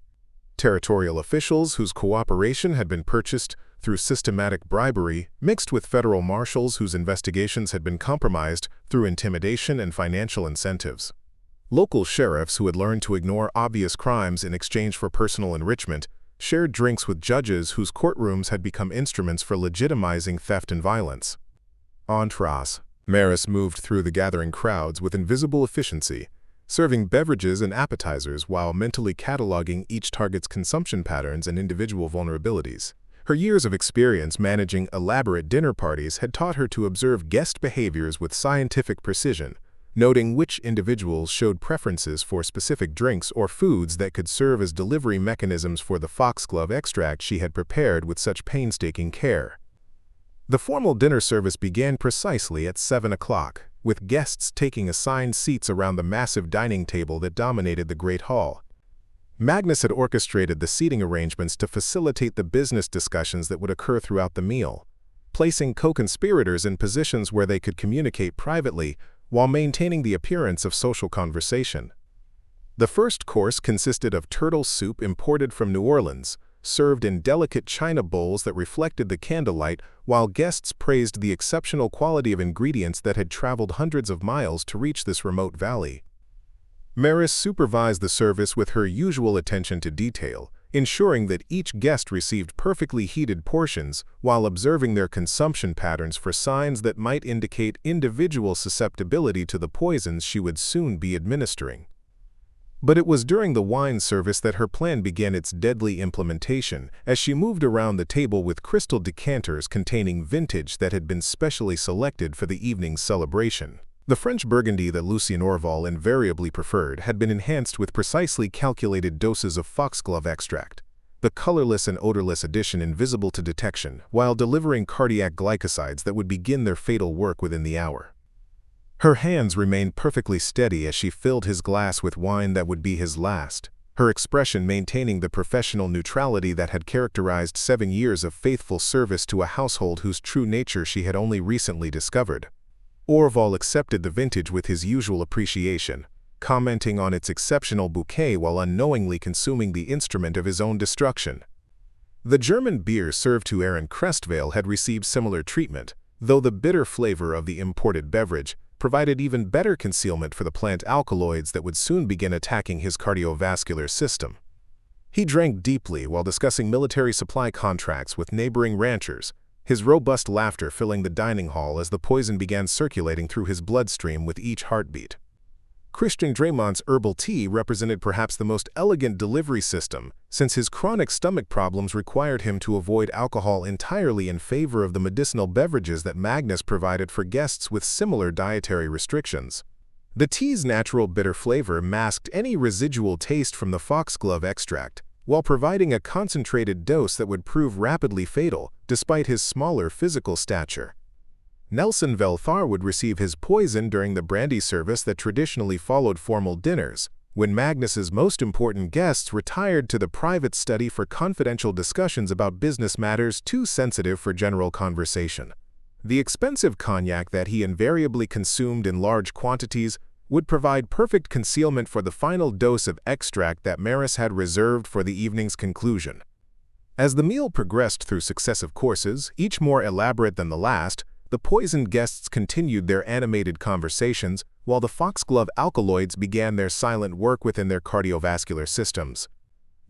S1: Territorial officials whose cooperation had been purchased through systematic bribery, mixed with federal marshals whose investigations had been compromised through intimidation and financial incentives. Local sheriffs who had learned to ignore obvious crimes in exchange for personal enrichment shared drinks with judges whose courtrooms had become instruments for legitimizing theft and violence. Entr'as. Maris moved through the gathering crowds with invisible efficiency, serving beverages and appetizers while mentally cataloging each target's consumption patterns and individual vulnerabilities. Her years of experience managing elaborate dinner parties had taught her to observe guest behaviors with scientific precision, noting which individuals showed preferences for specific drinks or foods that could serve as delivery mechanisms for the foxglove extract she had prepared with such painstaking care. The formal dinner service began precisely at 7 o'clock, with guests taking assigned seats around the massive dining table that dominated the Great Hall. Magnus had orchestrated the seating arrangements to facilitate the business discussions that would occur throughout the meal, placing co-conspirators in positions where they could communicate privately while maintaining the appearance of social conversation. The first course consisted of turtle soup imported from New Orleans, served in delicate china bowls that reflected the candlelight, while guests praised the exceptional quality of ingredients that had traveled hundreds of miles to reach this remote valley. Maris supervised the service with her usual attention to detail, ensuring that each guest received perfectly heated portions while observing their consumption patterns for signs that might indicate individual susceptibility to the poisons she would soon be administering. But it was during the wine service that her plan began its deadly implementation, as she moved around the table with crystal decanters containing vintage that had been specially selected for the evening's celebration. The French Burgundy that Lucien Orval invariably preferred had been enhanced with precisely calculated doses of Foxglove extract, the colorless and odorless addition invisible to detection, while delivering cardiac glycosides that would begin their fatal work within the hour. Her hands remained perfectly steady as she filled his glass with wine that would be his last, her expression maintaining the professional neutrality that had characterized 7 years of faithful service to a household whose true nature she had only recently discovered. Orval accepted the vintage with his usual appreciation, commenting on its exceptional bouquet while unknowingly consuming the instrument of his own destruction. The German beer served to Aaron Crestvale had received similar treatment, though the bitter flavor of the imported beverage provided even better concealment for the plant alkaloids that would soon begin attacking his cardiovascular system. He drank deeply while discussing military supply contracts with neighboring ranchers, his robust laughter filling the dining hall as the poison began circulating through his bloodstream with each heartbeat. Christian Dramont's herbal tea represented perhaps the most elegant delivery system, since his chronic stomach problems required him to avoid alcohol entirely in favor of the medicinal beverages that Magnus provided for guests with similar dietary restrictions. The tea's natural bitter flavor masked any residual taste from the foxglove extract, while providing a concentrated dose that would prove rapidly fatal, despite his smaller physical stature. Nelson Velthar would receive his poison during the brandy service that traditionally followed formal dinners, when Magnus's most important guests retired to the private study for confidential discussions about business matters too sensitive for general conversation. The expensive cognac that he invariably consumed in large quantities would provide perfect concealment for the final dose of extract that Maris had reserved for the evening's conclusion. As the meal progressed through successive courses, each more elaborate than the last, the poisoned guests continued their animated conversations, while the foxglove alkaloids began their silent work within their cardiovascular systems.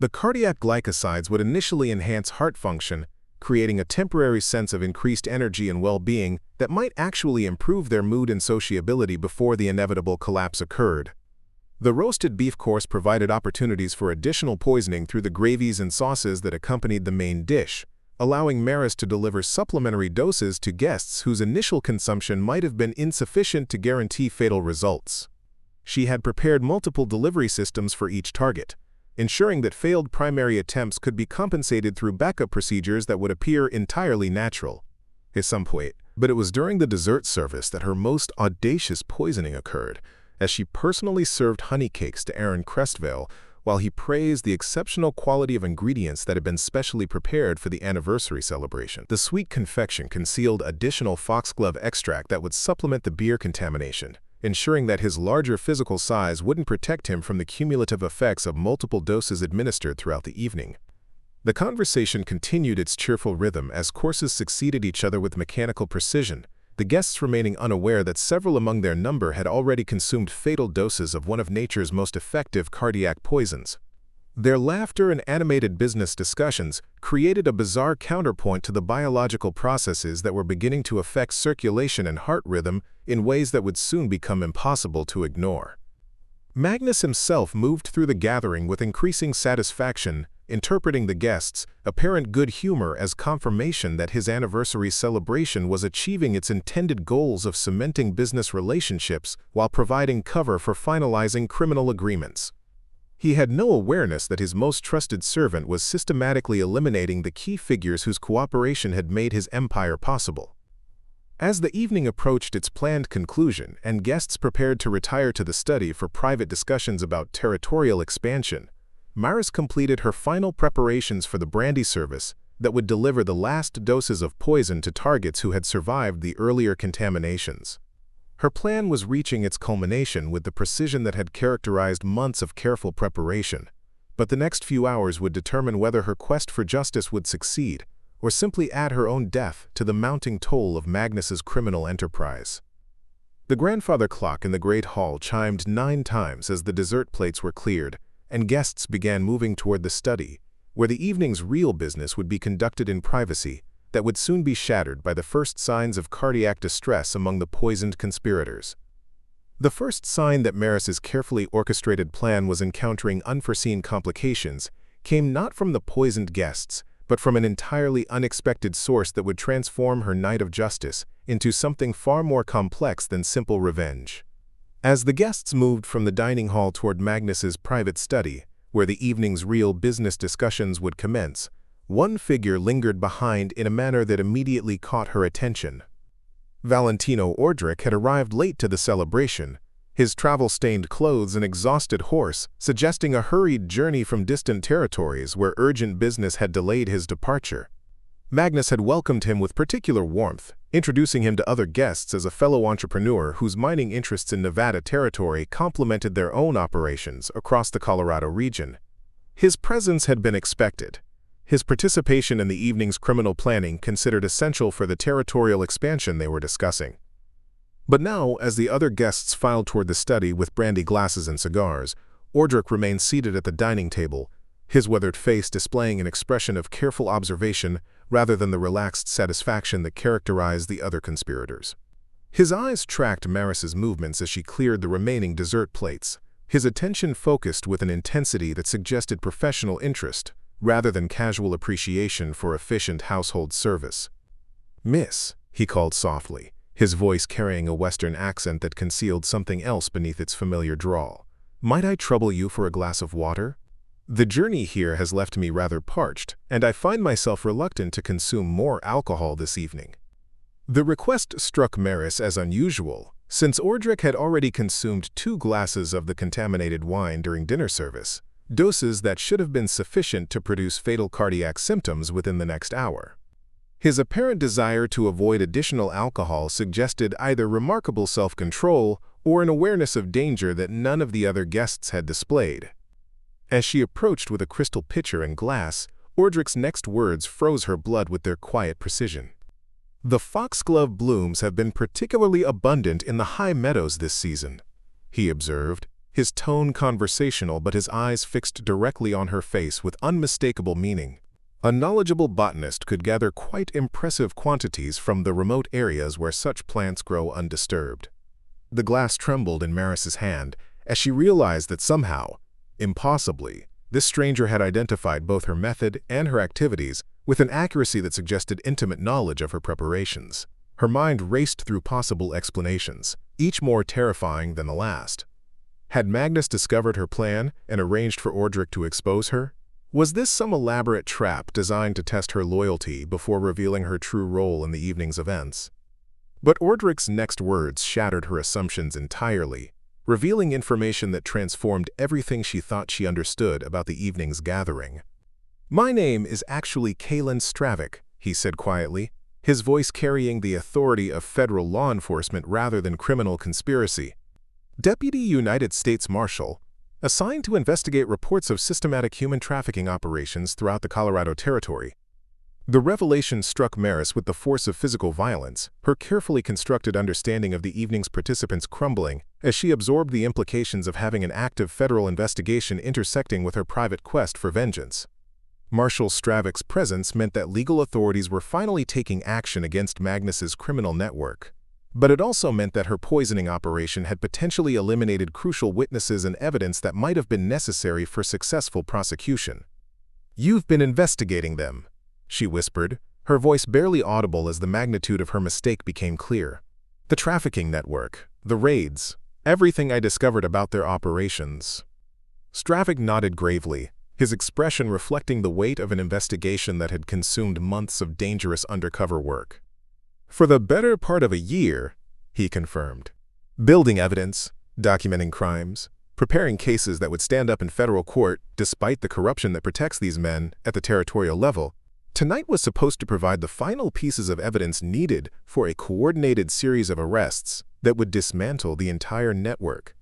S1: The cardiac glycosides would initially enhance heart function, creating a temporary sense of increased energy and well-being that might actually improve their mood and sociability before the inevitable collapse occurred. The roasted beef course provided opportunities for additional poisoning through the gravies and sauces that accompanied the main dish, allowing Maris to deliver supplementary doses to guests whose initial consumption might have been insufficient to guarantee fatal results. She had prepared multiple delivery systems for each target, ensuring that failed primary attempts could be compensated through backup procedures that would appear entirely natural. But it was during the dessert service that her most audacious poisoning occurred, as she personally served honey cakes to Aaron Crestvale, while he praised the exceptional quality of ingredients that had been specially prepared for the anniversary celebration. The sweet confection concealed additional foxglove extract that would supplement the beer contamination, ensuring that his larger physical size wouldn't protect him from the cumulative effects of multiple doses administered throughout the evening. The conversation continued its cheerful rhythm as courses succeeded each other with mechanical precision, the guests remaining unaware that several among their number had already consumed fatal doses of one of nature's most effective cardiac poisons. Their laughter and animated business discussions created a bizarre counterpoint to the biological processes that were beginning to affect circulation and heart rhythm in ways that would soon become impossible to ignore. Magnus himself moved through the gathering with increasing satisfaction, interpreting the guests' apparent good humor as confirmation that his anniversary celebration was achieving its intended goals of cementing business relationships while providing cover for finalizing criminal agreements. He had no awareness that his most trusted servant was systematically eliminating the key figures whose cooperation had made his empire possible. As the evening approached its planned conclusion and guests prepared to retire to the study for private discussions about territorial expansion, Maris completed her final preparations for the brandy service, that would deliver the last doses of poison to targets who had survived the earlier contaminations. Her plan was reaching its culmination with the precision that had characterized months of careful preparation, but the next few hours would determine whether her quest for justice would succeed or simply add her own death to the mounting toll of Magnus's criminal enterprise. The grandfather clock in the great hall chimed 9 times as the dessert plates were cleared, and guests began moving toward the study, where the evening's real business would be conducted in privacy that would soon be shattered by the first signs of cardiac distress among the poisoned conspirators. The first sign that Maris's carefully orchestrated plan was encountering unforeseen complications came not from the poisoned guests, but from an entirely unexpected source that would transform her night of justice into something far more complex than simple revenge. As the guests moved from the dining hall toward Magnus's private study, where the evening's real business discussions would commence, one figure lingered behind in a manner that immediately caught her attention. Valentino Ordric had arrived late to the celebration, his travel-stained clothes and exhausted horse suggesting a hurried journey from distant territories where urgent business had delayed his departure. Magnus had welcomed him with particular warmth, introducing him to other guests as a fellow entrepreneur whose mining interests in Nevada territory complemented their own operations across the Colorado region. His presence had been expected. His participation in the evening's criminal planning considered essential for the territorial expansion they were discussing. But now, as the other guests filed toward the study with brandy glasses and cigars, Ordric remained seated at the dining table, his weathered face displaying an expression of careful observation rather than the relaxed satisfaction that characterized the other conspirators. His eyes tracked Maris's movements as she cleared the remaining dessert plates, his attention focused with an intensity that suggested professional interest rather than casual appreciation for efficient household service. "Miss," he called softly, his voice carrying a Western accent that concealed something else beneath its familiar drawl. "Might I trouble you for a glass of water? The journey here has left me rather parched, and I find myself reluctant to consume more alcohol this evening." The request struck Maris as unusual, since Ordric had already consumed 2 glasses of the contaminated wine during dinner service, doses that should have been sufficient to produce fatal cardiac symptoms within the next hour. His apparent desire to avoid additional alcohol suggested either remarkable self-control or an awareness of danger that none of the other guests had displayed. As she approached with a crystal pitcher and glass, Ordric's next words froze her blood with their quiet precision. "The foxglove blooms have been particularly abundant in the high meadows this season," he observed, his tone conversational but his eyes fixed directly on her face with unmistakable meaning. A knowledgeable botanist could gather quite impressive quantities from the remote areas where such plants grow undisturbed. The glass trembled in Maris's hand as she realized that somehow, impossibly, this stranger had identified both her method and her activities with an accuracy that suggested intimate knowledge of her preparations. Her mind raced through possible explanations, each more terrifying than the last. Had Magnus discovered her plan and arranged for Ordric to expose her? Was this some elaborate trap designed to test her loyalty before revealing her true role in the evening's events? But Ordric's next words shattered her assumptions entirely, revealing information that transformed everything she thought she understood about the evening's gathering. "My name is actually Kalen Stravik," he said quietly, his voice carrying the authority of federal law enforcement rather than criminal conspiracy. "Deputy United States Marshal, assigned to investigate reports of systematic human trafficking operations throughout the Colorado Territory." The revelation struck Maris with the force of physical violence, her carefully constructed understanding of the evening's participants crumbling as she absorbed the implications of having an active federal investigation intersecting with her private quest for vengeance. Marshal Stravik's presence meant that legal authorities were finally taking action against Magnus's criminal network. But it also meant that her poisoning operation had potentially eliminated crucial witnesses and evidence that might have been necessary for successful prosecution. "You've been investigating them," she whispered, her voice barely audible as the magnitude of her mistake became clear. "The trafficking network, the raids, everything I discovered about their operations." Stravik nodded gravely, his expression reflecting the weight of an investigation that had consumed months of dangerous undercover work. "For the better part of a year," he confirmed. "Building evidence, documenting crimes, preparing cases that would stand up in federal court despite the corruption that protects these men at the territorial level. Tonight was supposed to provide the final pieces of evidence needed for a coordinated series of arrests that would dismantle the entire network.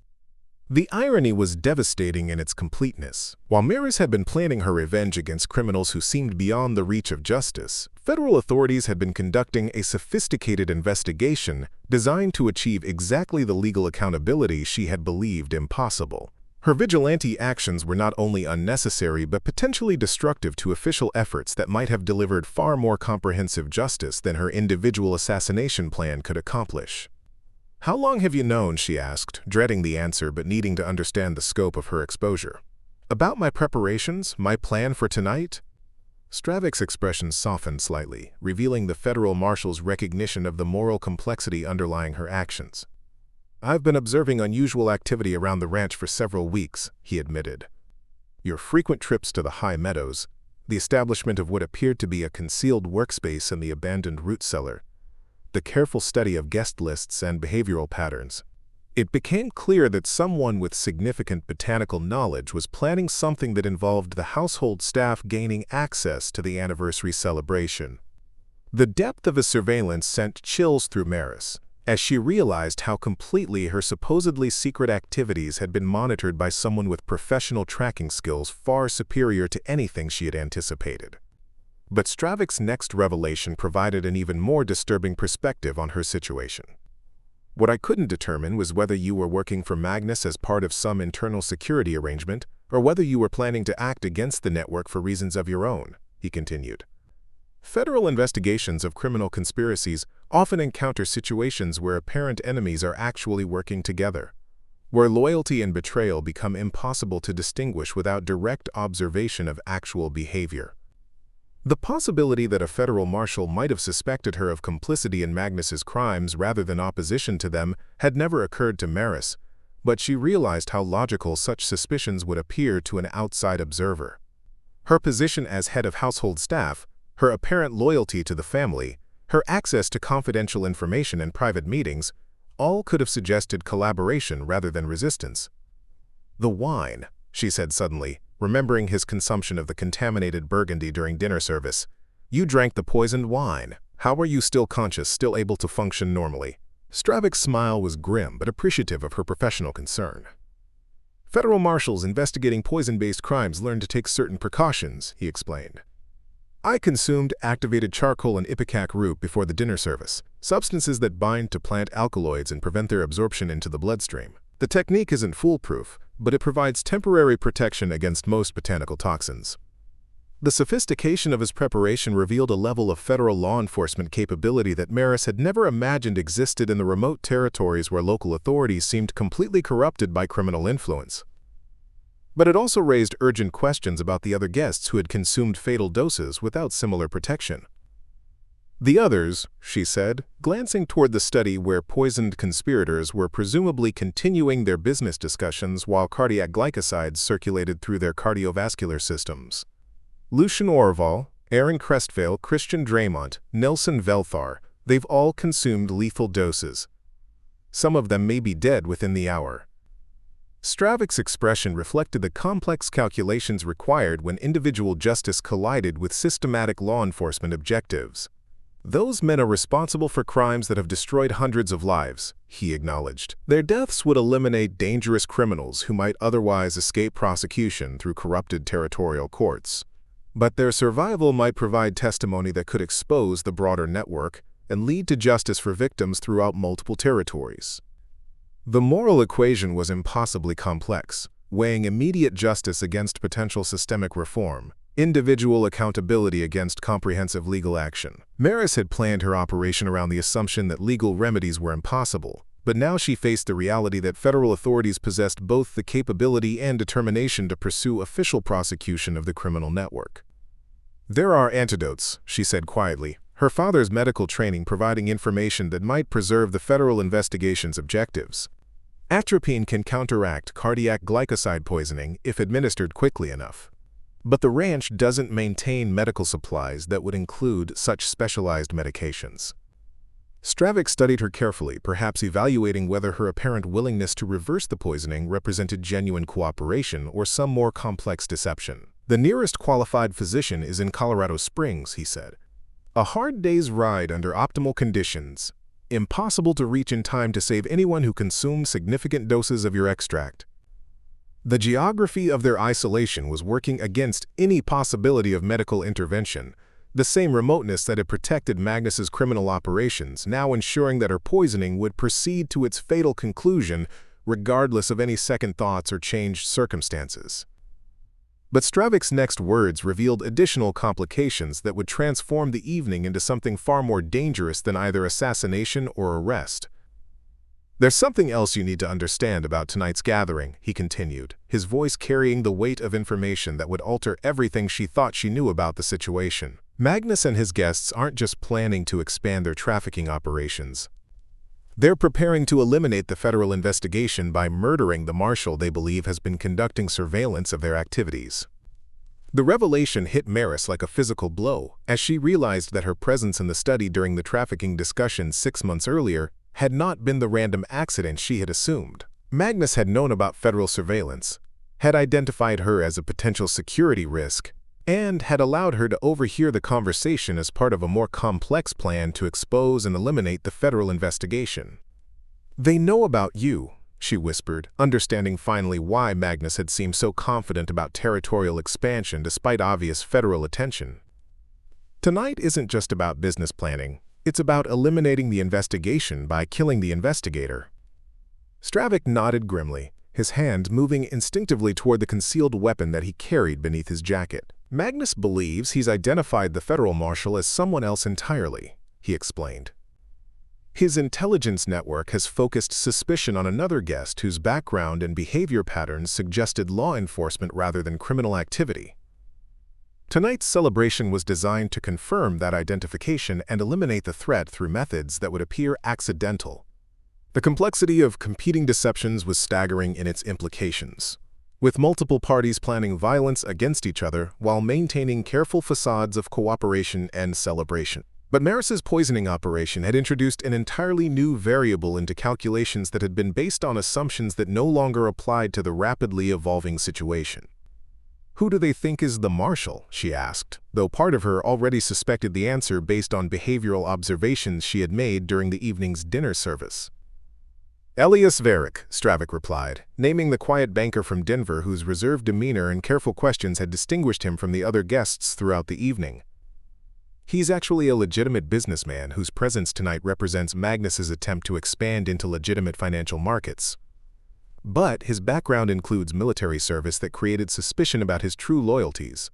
S1: The irony was devastating in its completeness. While Maris had been planning her revenge against criminals who seemed beyond the reach of justice, federal authorities had been conducting a sophisticated investigation designed to achieve exactly the legal accountability she had believed impossible. Her vigilante actions were not only unnecessary but potentially destructive to official efforts that might have delivered far more comprehensive justice than her individual assassination plan could accomplish. "How long have you known?" she asked, dreading the answer but needing to understand the scope of her exposure. "About my preparations, my plan for tonight?" Stravik's expression softened slightly, revealing the federal marshal's recognition of the moral complexity underlying her actions. "I've been observing unusual activity around the ranch for several weeks," he admitted. "Your frequent trips to the high meadows, the establishment of what appeared to be a concealed workspace in the abandoned root cellar, the careful study of guest lists and behavioral patterns. It became clear that someone with significant botanical knowledge was planning something that involved the household staff gaining access to the anniversary celebration." The depth of his surveillance sent chills through Maris, as she realized how completely her supposedly secret activities had been monitored by someone with professional tracking skills far superior to anything she had anticipated. But Stravik's next revelation provided an even more disturbing perspective on her situation. "What I couldn't determine was whether you were working for Magnus as part of some internal security arrangement, or whether you were planning to act against the network for reasons of your own," he continued. Federal investigations of criminal conspiracies often encounter situations where apparent enemies are actually working together, where loyalty and betrayal become impossible to distinguish without direct observation of actual behavior. The possibility that a federal marshal might have suspected her of complicity in Magnus's crimes rather than opposition to them had never occurred to Maris, but she realized how logical such suspicions would appear to an outside observer. Her position as head of household staff, her apparent loyalty to the family, her access to confidential information and private meetings, all could have suggested collaboration rather than resistance. "The wine," she said suddenly, remembering his consumption of the contaminated burgundy during dinner service. "You drank the poisoned wine. How are you still conscious, still able to function normally?" Stravik's smile was grim but appreciative of her professional concern. "Federal marshals investigating poison-based crimes learn to take certain precautions," he explained. "I consumed activated charcoal and ipecac root before the dinner service, substances that bind to plant alkaloids and prevent their absorption into the bloodstream. The technique isn't foolproof, but it provides temporary protection against most botanical toxins." The sophistication of his preparation revealed a level of federal law enforcement capability that Maris had never imagined existed in the remote territories where local authorities seemed completely corrupted by criminal influence. But it also raised urgent questions about the other guests who had consumed fatal doses without similar protection. "The others," she said, glancing toward the study where poisoned conspirators were presumably continuing their business discussions while cardiac glycosides circulated through their cardiovascular systems. "Lucian Orval, Aaron Crestvale, Christian Draymont, Nelson Velthar, they've all consumed lethal doses. Some of them may be dead within the hour." Stravik's expression reflected the complex calculations required when individual justice collided with systematic law enforcement objectives. "Those men are responsible for crimes that have destroyed hundreds of lives," he acknowledged. "Their deaths would eliminate dangerous criminals who might otherwise escape prosecution through corrupted territorial courts. But their survival might provide testimony that could expose the broader network and lead to justice for victims throughout multiple territories." The moral equation was impossibly complex, weighing immediate justice against potential systemic reform, individual accountability against comprehensive legal action. Maris had planned her operation around the assumption that legal remedies were impossible, but now she faced the reality that federal authorities possessed both the capability and determination to pursue official prosecution of the criminal network. "There are antidotes," she said quietly, her father's medical training providing information that might preserve the federal investigation's objectives. "Atropine can counteract cardiac glycoside poisoning if administered quickly enough. But the ranch doesn't maintain medical supplies that would include such specialized medications." Stravik studied her carefully, perhaps evaluating whether her apparent willingness to reverse the poisoning represented genuine cooperation or some more complex deception. "The nearest qualified physician is in Colorado Springs," he said. "A hard day's ride under optimal conditions. Impossible to reach in time to save anyone who consumes significant doses of your extract." The geography of their isolation was working against any possibility of medical intervention, the same remoteness that had protected Magnus's criminal operations, now ensuring that her poisoning would proceed to its fatal conclusion regardless of any second thoughts or changed circumstances. But Stravik's next words revealed additional complications that would transform the evening into something far more dangerous than either assassination or arrest. "There's something else you need to understand about tonight's gathering," he continued, his voice carrying the weight of information that would alter everything she thought she knew about the situation. "Magnus and his guests aren't just planning to expand their trafficking operations. They're preparing to eliminate the federal investigation by murdering the marshal they believe has been conducting surveillance of their activities." The revelation hit Maris like a physical blow, as she realized that her presence in the study during the trafficking discussion 6 months earlier had not been the random accident she had assumed. Magnus had known about federal surveillance, had identified her as a potential security risk, and had allowed her to overhear the conversation as part of a more complex plan to expose and eliminate the federal investigation. "They know about you," she whispered, understanding finally why Magnus had seemed so confident about territorial expansion despite obvious federal attention. "Tonight isn't just about business planning. It's about eliminating the investigation by killing the investigator." Stravik nodded grimly, his hand moving instinctively toward the concealed weapon that he carried beneath his jacket. "Magnus believes he's identified the federal marshal as someone else entirely," he explained. "His intelligence network has focused suspicion on another guest whose background and behavior patterns suggested law enforcement rather than criminal activity. Tonight's celebration was designed to confirm that identification and eliminate the threat through methods that would appear accidental." The complexity of competing deceptions was staggering in its implications, with multiple parties planning violence against each other while maintaining careful facades of cooperation and celebration. But Maris's poisoning operation had introduced an entirely new variable into calculations that had been based on assumptions that no longer applied to the rapidly evolving situation. "Who do they think is the marshal?" she asked, though part of her already suspected the answer based on behavioral observations she had made during the evening's dinner service. "Elias Varick," Stravik replied, naming the quiet banker from Denver whose reserved demeanor and careful questions had distinguished him from the other guests throughout the evening. "He's actually a legitimate businessman whose presence tonight represents Magnus's attempt to expand into legitimate financial markets. But his background includes military service that created suspicion about his true loyalties."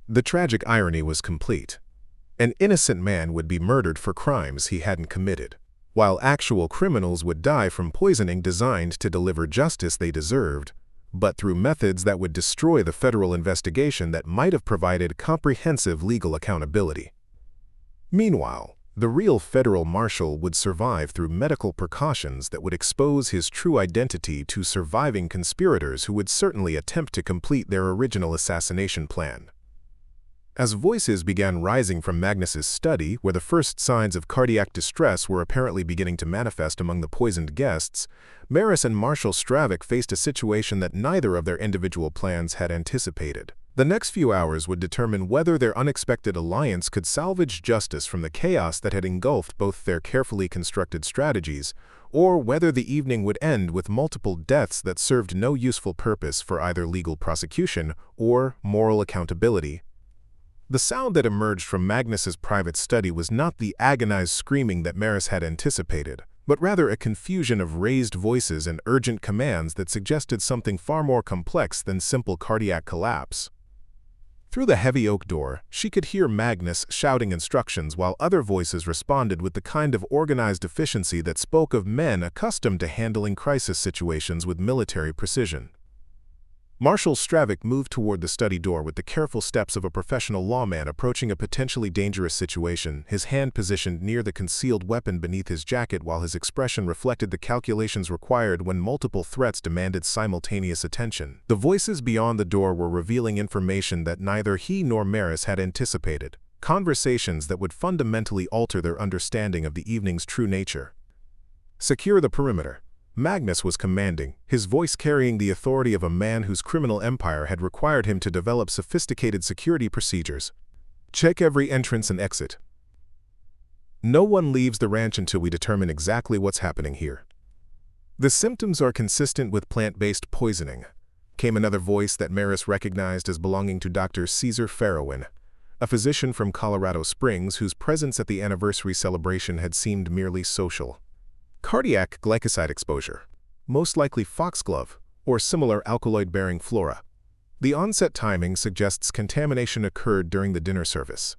S1: The tragic irony was complete. An innocent man would be murdered for crimes he hadn't committed, while actual criminals would die from poisoning designed to deliver justice they deserved, but through methods that would destroy the federal investigation that might have provided comprehensive legal accountability. Meanwhile, the real federal marshal would survive through medical precautions that would expose his true identity to surviving conspirators who would certainly attempt to complete their original assassination plan. As voices began rising from Magnus's study, where the first signs of cardiac distress were apparently beginning to manifest among the poisoned guests, Maris and Marshal Stravik faced a situation that neither of their individual plans had anticipated. The next few hours would determine whether their unexpected alliance could salvage justice from the chaos that had engulfed both their carefully constructed strategies, or whether the evening would end with multiple deaths that served no useful purpose for either legal prosecution or moral accountability. The sound that emerged from Magnus's private study was not the agonized screaming that Maris had anticipated, but rather a confusion of raised voices and urgent commands that suggested something far more complex than simple cardiac collapse. Through the heavy oak door, she could hear Magnus shouting instructions while other voices responded with the kind of organized efficiency that spoke of men accustomed to handling crisis situations with military precision. Marshal Stravik moved toward the study door with the careful steps of a professional lawman approaching a potentially dangerous situation, his hand positioned near the concealed weapon beneath his jacket while his expression reflected the calculations required when multiple threats demanded simultaneous attention. The voices beyond the door were revealing information that neither he nor Maris had anticipated, conversations that would fundamentally alter their understanding of the evening's true nature. "Secure the perimeter. Magnus was commanding, his voice carrying the authority of a man whose criminal empire had required him to develop sophisticated security procedures. Check every entrance and exit. No one leaves the ranch until we determine exactly what's happening here. The symptoms are consistent with plant-based poisoning, came another voice that Maris recognized as belonging to Dr. Caesar Farrowin, a physician from Colorado Springs whose presence at the anniversary celebration had seemed merely social. Cardiac glycoside exposure, most likely foxglove or similar alkaloid-bearing flora. The onset timing suggests contamination occurred during the dinner service.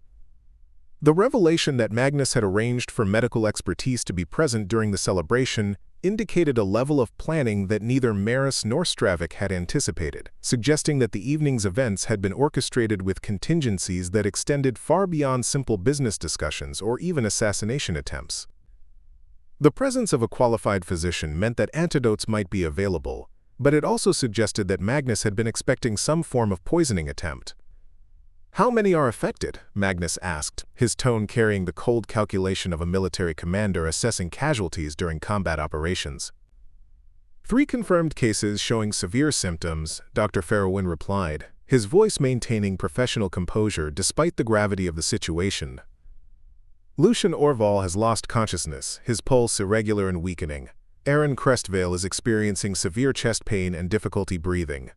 S1: The revelation that Magnus had arranged for medical expertise to be present during the celebration indicated a level of planning that neither Maris nor Stravik had anticipated, suggesting that the evening's events had been orchestrated with contingencies that extended far beyond simple business discussions or even assassination attempts. The presence of a qualified physician meant that antidotes might be available, but it also suggested that Magnus had been expecting some form of poisoning attempt. "How many are affected?" Magnus asked, his tone carrying the cold calculation of a military commander assessing casualties during combat operations. "3 confirmed cases showing severe symptoms," Dr. Farrowin replied, his voice maintaining professional composure despite the gravity of the situation. "Lucian Orval has lost consciousness, his pulse irregular and weakening. Aaron Crestvale is experiencing severe chest pain and difficulty breathing.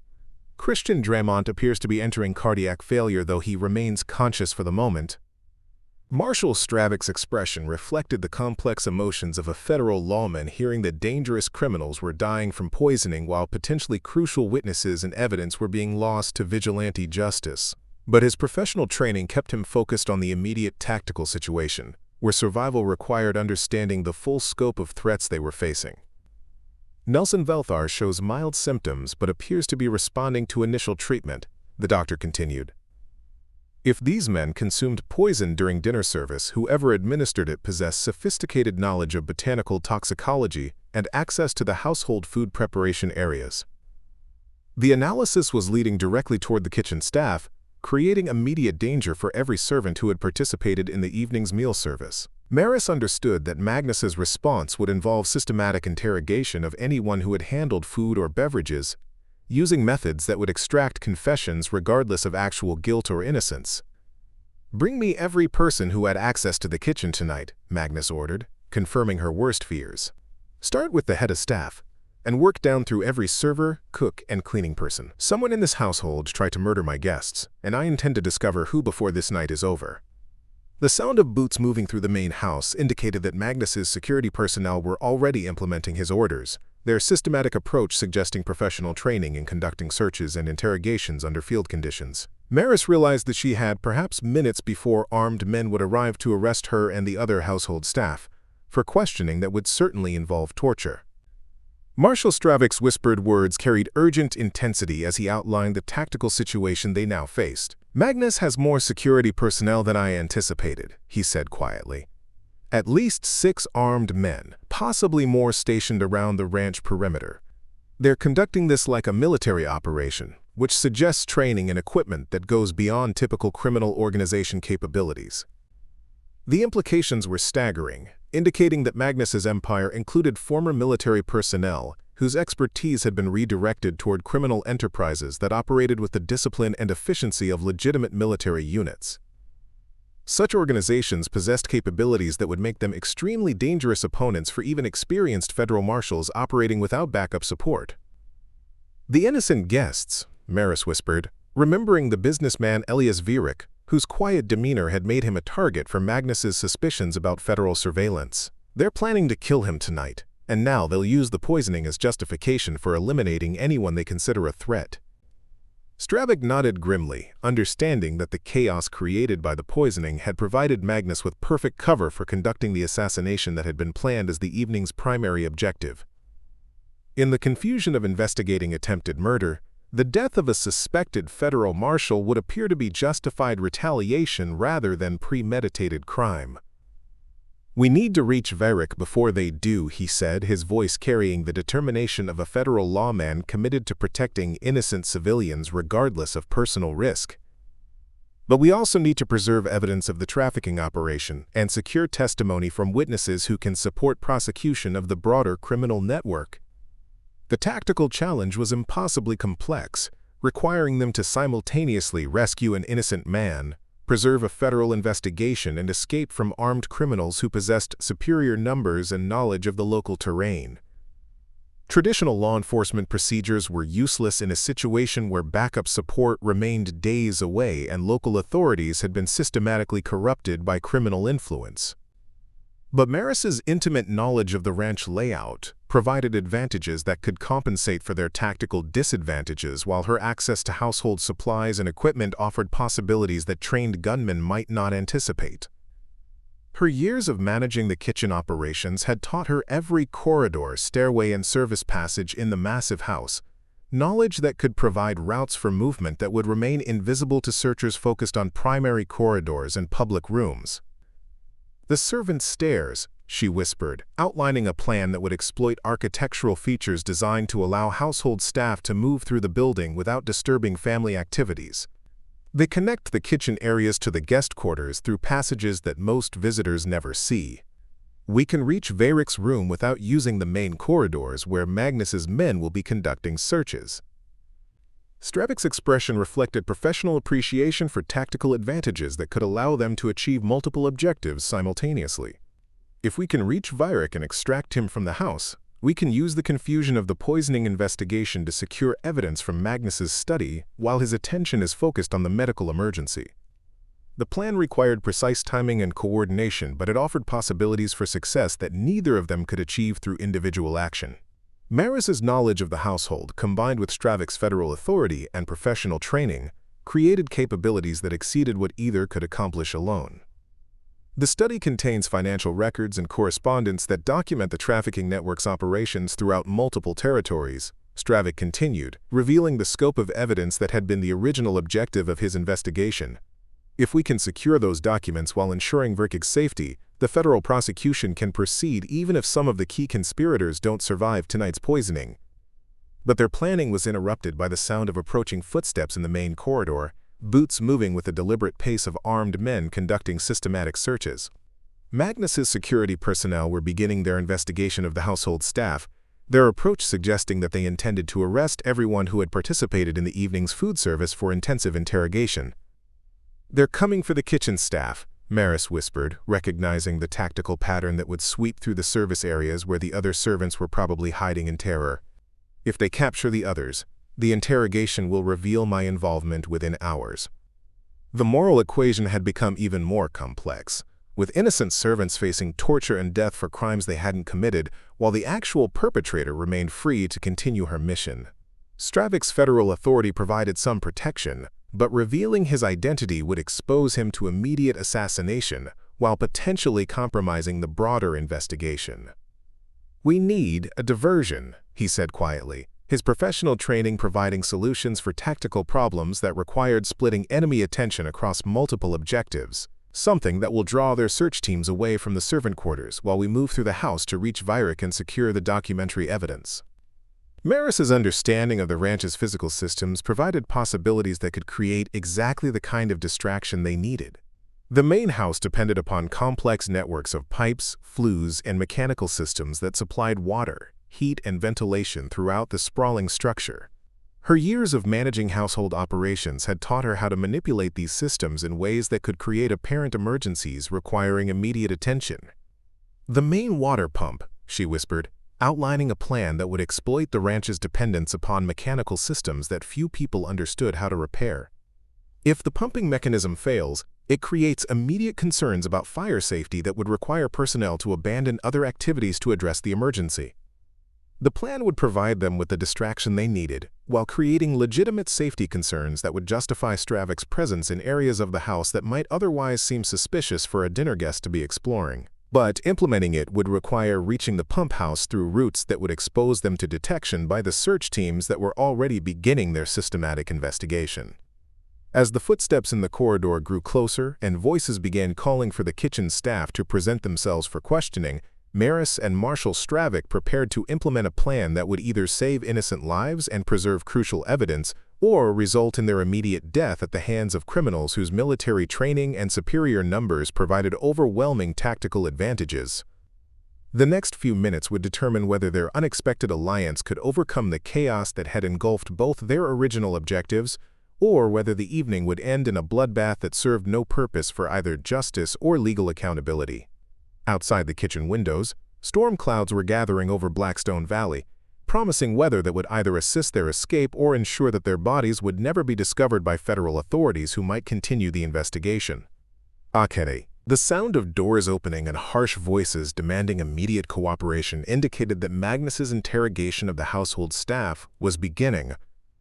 S1: Christian Dramont appears to be entering cardiac failure, though he remains conscious for the moment." Marshal Stravik's expression reflected the complex emotions of a federal lawman hearing that dangerous criminals were dying from poisoning while potentially crucial witnesses and evidence were being lost to vigilante justice. But his professional training kept him focused on the immediate tactical situation, where survival required understanding the full scope of threats they were facing. "Nelson Velthar shows mild symptoms but appears to be responding to initial treatment," the doctor continued. "If these men consumed poison during dinner service, whoever administered it possessed sophisticated knowledge of botanical toxicology and access to the household food preparation areas. The analysis was leading directly toward the kitchen staff, creating immediate danger for every servant who had participated in the evening's meal service." Maris understood that Magnus's response would involve systematic interrogation of anyone who had handled food or beverages, using methods that would extract confessions regardless of actual guilt or innocence. "Bring me every person who had access to the kitchen tonight," Magnus ordered, confirming her worst fears. "Start with the head of staff, and work down through every server, cook, and cleaning person. Someone in this household tried to murder my guests, and I intend to discover who before this night is over." The sound of boots moving through the main house indicated that Magnus's security personnel were already implementing his orders, their systematic approach suggesting professional training in conducting searches and interrogations under field conditions. Maris realized that she had, perhaps minutes before armed men would arrive to arrest her and the other household staff, for questioning that would certainly involve torture. Marshal Stravik's whispered words carried urgent intensity as he outlined the tactical situation they now faced. "Magnus has more security personnel than I anticipated," he said quietly. "At least 6 armed men, possibly more stationed around the ranch perimeter. They're conducting this like a military operation, which suggests training and equipment that goes beyond typical criminal organization capabilities." The implications were staggering, indicating that Magnus's empire included former military personnel whose expertise had been redirected toward criminal enterprises that operated with the discipline and efficiency of legitimate military units. Such organizations possessed capabilities that would make them extremely dangerous opponents for even experienced federal marshals operating without backup support. "The innocent guests," Maris whispered, remembering the businessman Elias Vierik, whose quiet demeanor had made him a target for Magnus's suspicions about federal surveillance. "They're planning to kill him tonight, and now they'll use the poisoning as justification for eliminating anyone they consider a threat." Stravik nodded grimly, understanding that the chaos created by the poisoning had provided Magnus with perfect cover for conducting the assassination that had been planned as the evening's primary objective. In the confusion of investigating attempted murder, the death of a suspected federal marshal would appear to be justified retaliation rather than premeditated crime. "We need to reach Vierik before they do," he said, his voice carrying the determination of a federal lawman committed to protecting innocent civilians regardless of personal risk. "But we also need to preserve evidence of the trafficking operation and secure testimony from witnesses who can support prosecution of the broader criminal network." The tactical challenge was impossibly complex, requiring them to simultaneously rescue an innocent man, preserve a federal investigation, and escape from armed criminals who possessed superior numbers and knowledge of the local terrain. Traditional law enforcement procedures were useless in a situation where backup support remained days away and local authorities had been systematically corrupted by criminal influence. But Maris's intimate knowledge of the ranch layout provided advantages that could compensate for their tactical disadvantages, while her access to household supplies and equipment offered possibilities that trained gunmen might not anticipate. Her years of managing the kitchen operations had taught her every corridor, stairway, and service passage in the massive house, knowledge that could provide routes for movement that would remain invisible to searchers focused on primary corridors and public rooms. "The servants' stairs," she whispered, outlining a plan that would exploit architectural features designed to allow household staff to move through the building without disturbing family activities. "They connect the kitchen areas to the guest quarters through passages that most visitors never see. We can reach Varick's room without using the main corridors where Magnus's men will be conducting searches." Stravik's expression reflected professional appreciation for tactical advantages that could allow them to achieve multiple objectives simultaneously. "If we can reach Varick and extract him from the house, we can use the confusion of the poisoning investigation to secure evidence from Magnus's study while his attention is focused on the medical emergency." The plan required precise timing and coordination, but it offered possibilities for success that neither of them could achieve through individual action. Maris's knowledge of the household, combined with Stravik's federal authority and professional training, created capabilities that exceeded what either could accomplish alone. The study contains financial records and correspondence that document the trafficking network's operations throughout multiple territories, Stravik continued, revealing the scope of evidence that had been the original objective of his investigation. "If we can secure those documents while ensuring Varick's safety, the federal prosecution can proceed even if some of the key conspirators don't survive tonight's poisoning." But their planning was interrupted by the sound of approaching footsteps in the main corridor, boots moving with the deliberate pace of armed men conducting systematic searches. Magnus's security personnel were beginning their investigation of the household staff, their approach suggesting that they intended to arrest everyone who had participated in the evening's food service for intensive interrogation. "They're coming for the kitchen staff," Maris whispered, recognizing the tactical pattern that would sweep through the service areas where the other servants were probably hiding in terror. "If they capture the others, the interrogation will reveal my involvement within hours." The moral equation had become even more complex, with innocent servants facing torture and death for crimes they hadn't committed, while the actual perpetrator remained free to continue her mission. Stravik's federal authority provided some protection, but revealing his identity would expose him to immediate assassination while potentially compromising the broader investigation. "We need a diversion," he said quietly, his professional training providing solutions for tactical problems that required splitting enemy attention across multiple objectives, something that will draw their search teams away from the servant quarters while we move through the house to reach Varick and secure the documentary evidence. Maris's understanding of the ranch's physical systems provided possibilities that could create exactly the kind of distraction they needed. The main house depended upon complex networks of pipes, flues, and mechanical systems that supplied water, heat, and ventilation throughout the sprawling structure. Her years of managing household operations had taught her how to manipulate these systems in ways that could create apparent emergencies requiring immediate attention. "The main water pump," she whispered, outlining a plan that would exploit the ranch's dependence upon mechanical systems that few people understood how to repair. "If the pumping mechanism fails, it creates immediate concerns about fire safety that would require personnel to abandon other activities to address the emergency." The plan would provide them with the distraction they needed, while creating legitimate safety concerns that would justify Stravik's presence in areas of the house that might otherwise seem suspicious for a dinner guest to be exploring. But implementing it would require reaching the pump house through routes that would expose them to detection by the search teams that were already beginning their systematic investigation. As the footsteps in the corridor grew closer and voices began calling for the kitchen staff to present themselves for questioning, Maris and Marshal Stravik prepared to implement a plan that would either save innocent lives and preserve crucial evidence, or result in their immediate death at the hands of criminals whose military training and superior numbers provided overwhelming tactical advantages. The next few minutes would determine whether their unexpected alliance could overcome the chaos that had engulfed both their original objectives, or whether the evening would end in a bloodbath that served no purpose for either justice or legal accountability. Outside the kitchen windows, storm clouds were gathering over Blackstone Valley, promising weather that would either assist their escape or ensure that their bodies would never be discovered by federal authorities who might continue the investigation. Akere. The sound of doors opening and harsh voices demanding immediate cooperation indicated that Magnus's interrogation of the household staff was beginning,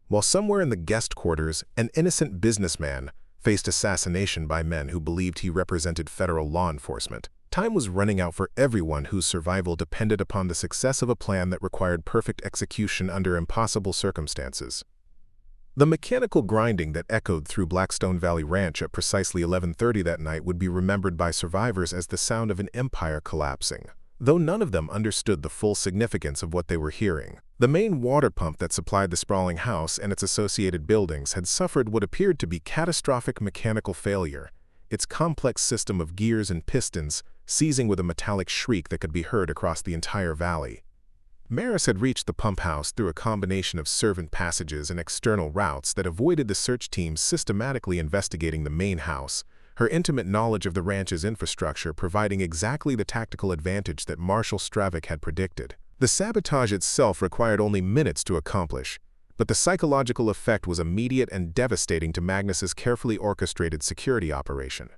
S1: while somewhere in the guest quarters, an innocent businessman faced assassination by men who believed he represented federal law enforcement. Time was running out for everyone whose survival depended upon the success of a plan that required perfect execution under impossible circumstances. The mechanical grinding that echoed through Blackstone Valley Ranch at precisely 11:30 that night would be remembered by survivors as the sound of an empire collapsing, though none of them understood the full significance of what they were hearing. The main water pump that supplied the sprawling house and its associated buildings had suffered what appeared to be catastrophic mechanical failure, its complex system of gears and pistons seizing with a metallic shriek that could be heard across the entire valley. Maris had reached the pump house through a combination of servant passages and external routes that avoided the search teams systematically investigating the main house, her intimate knowledge of the ranch's infrastructure providing exactly the tactical advantage that Marshal Stravik had predicted. The sabotage itself required only minutes to accomplish, but the psychological effect was immediate and devastating to Magnus's carefully orchestrated security operation.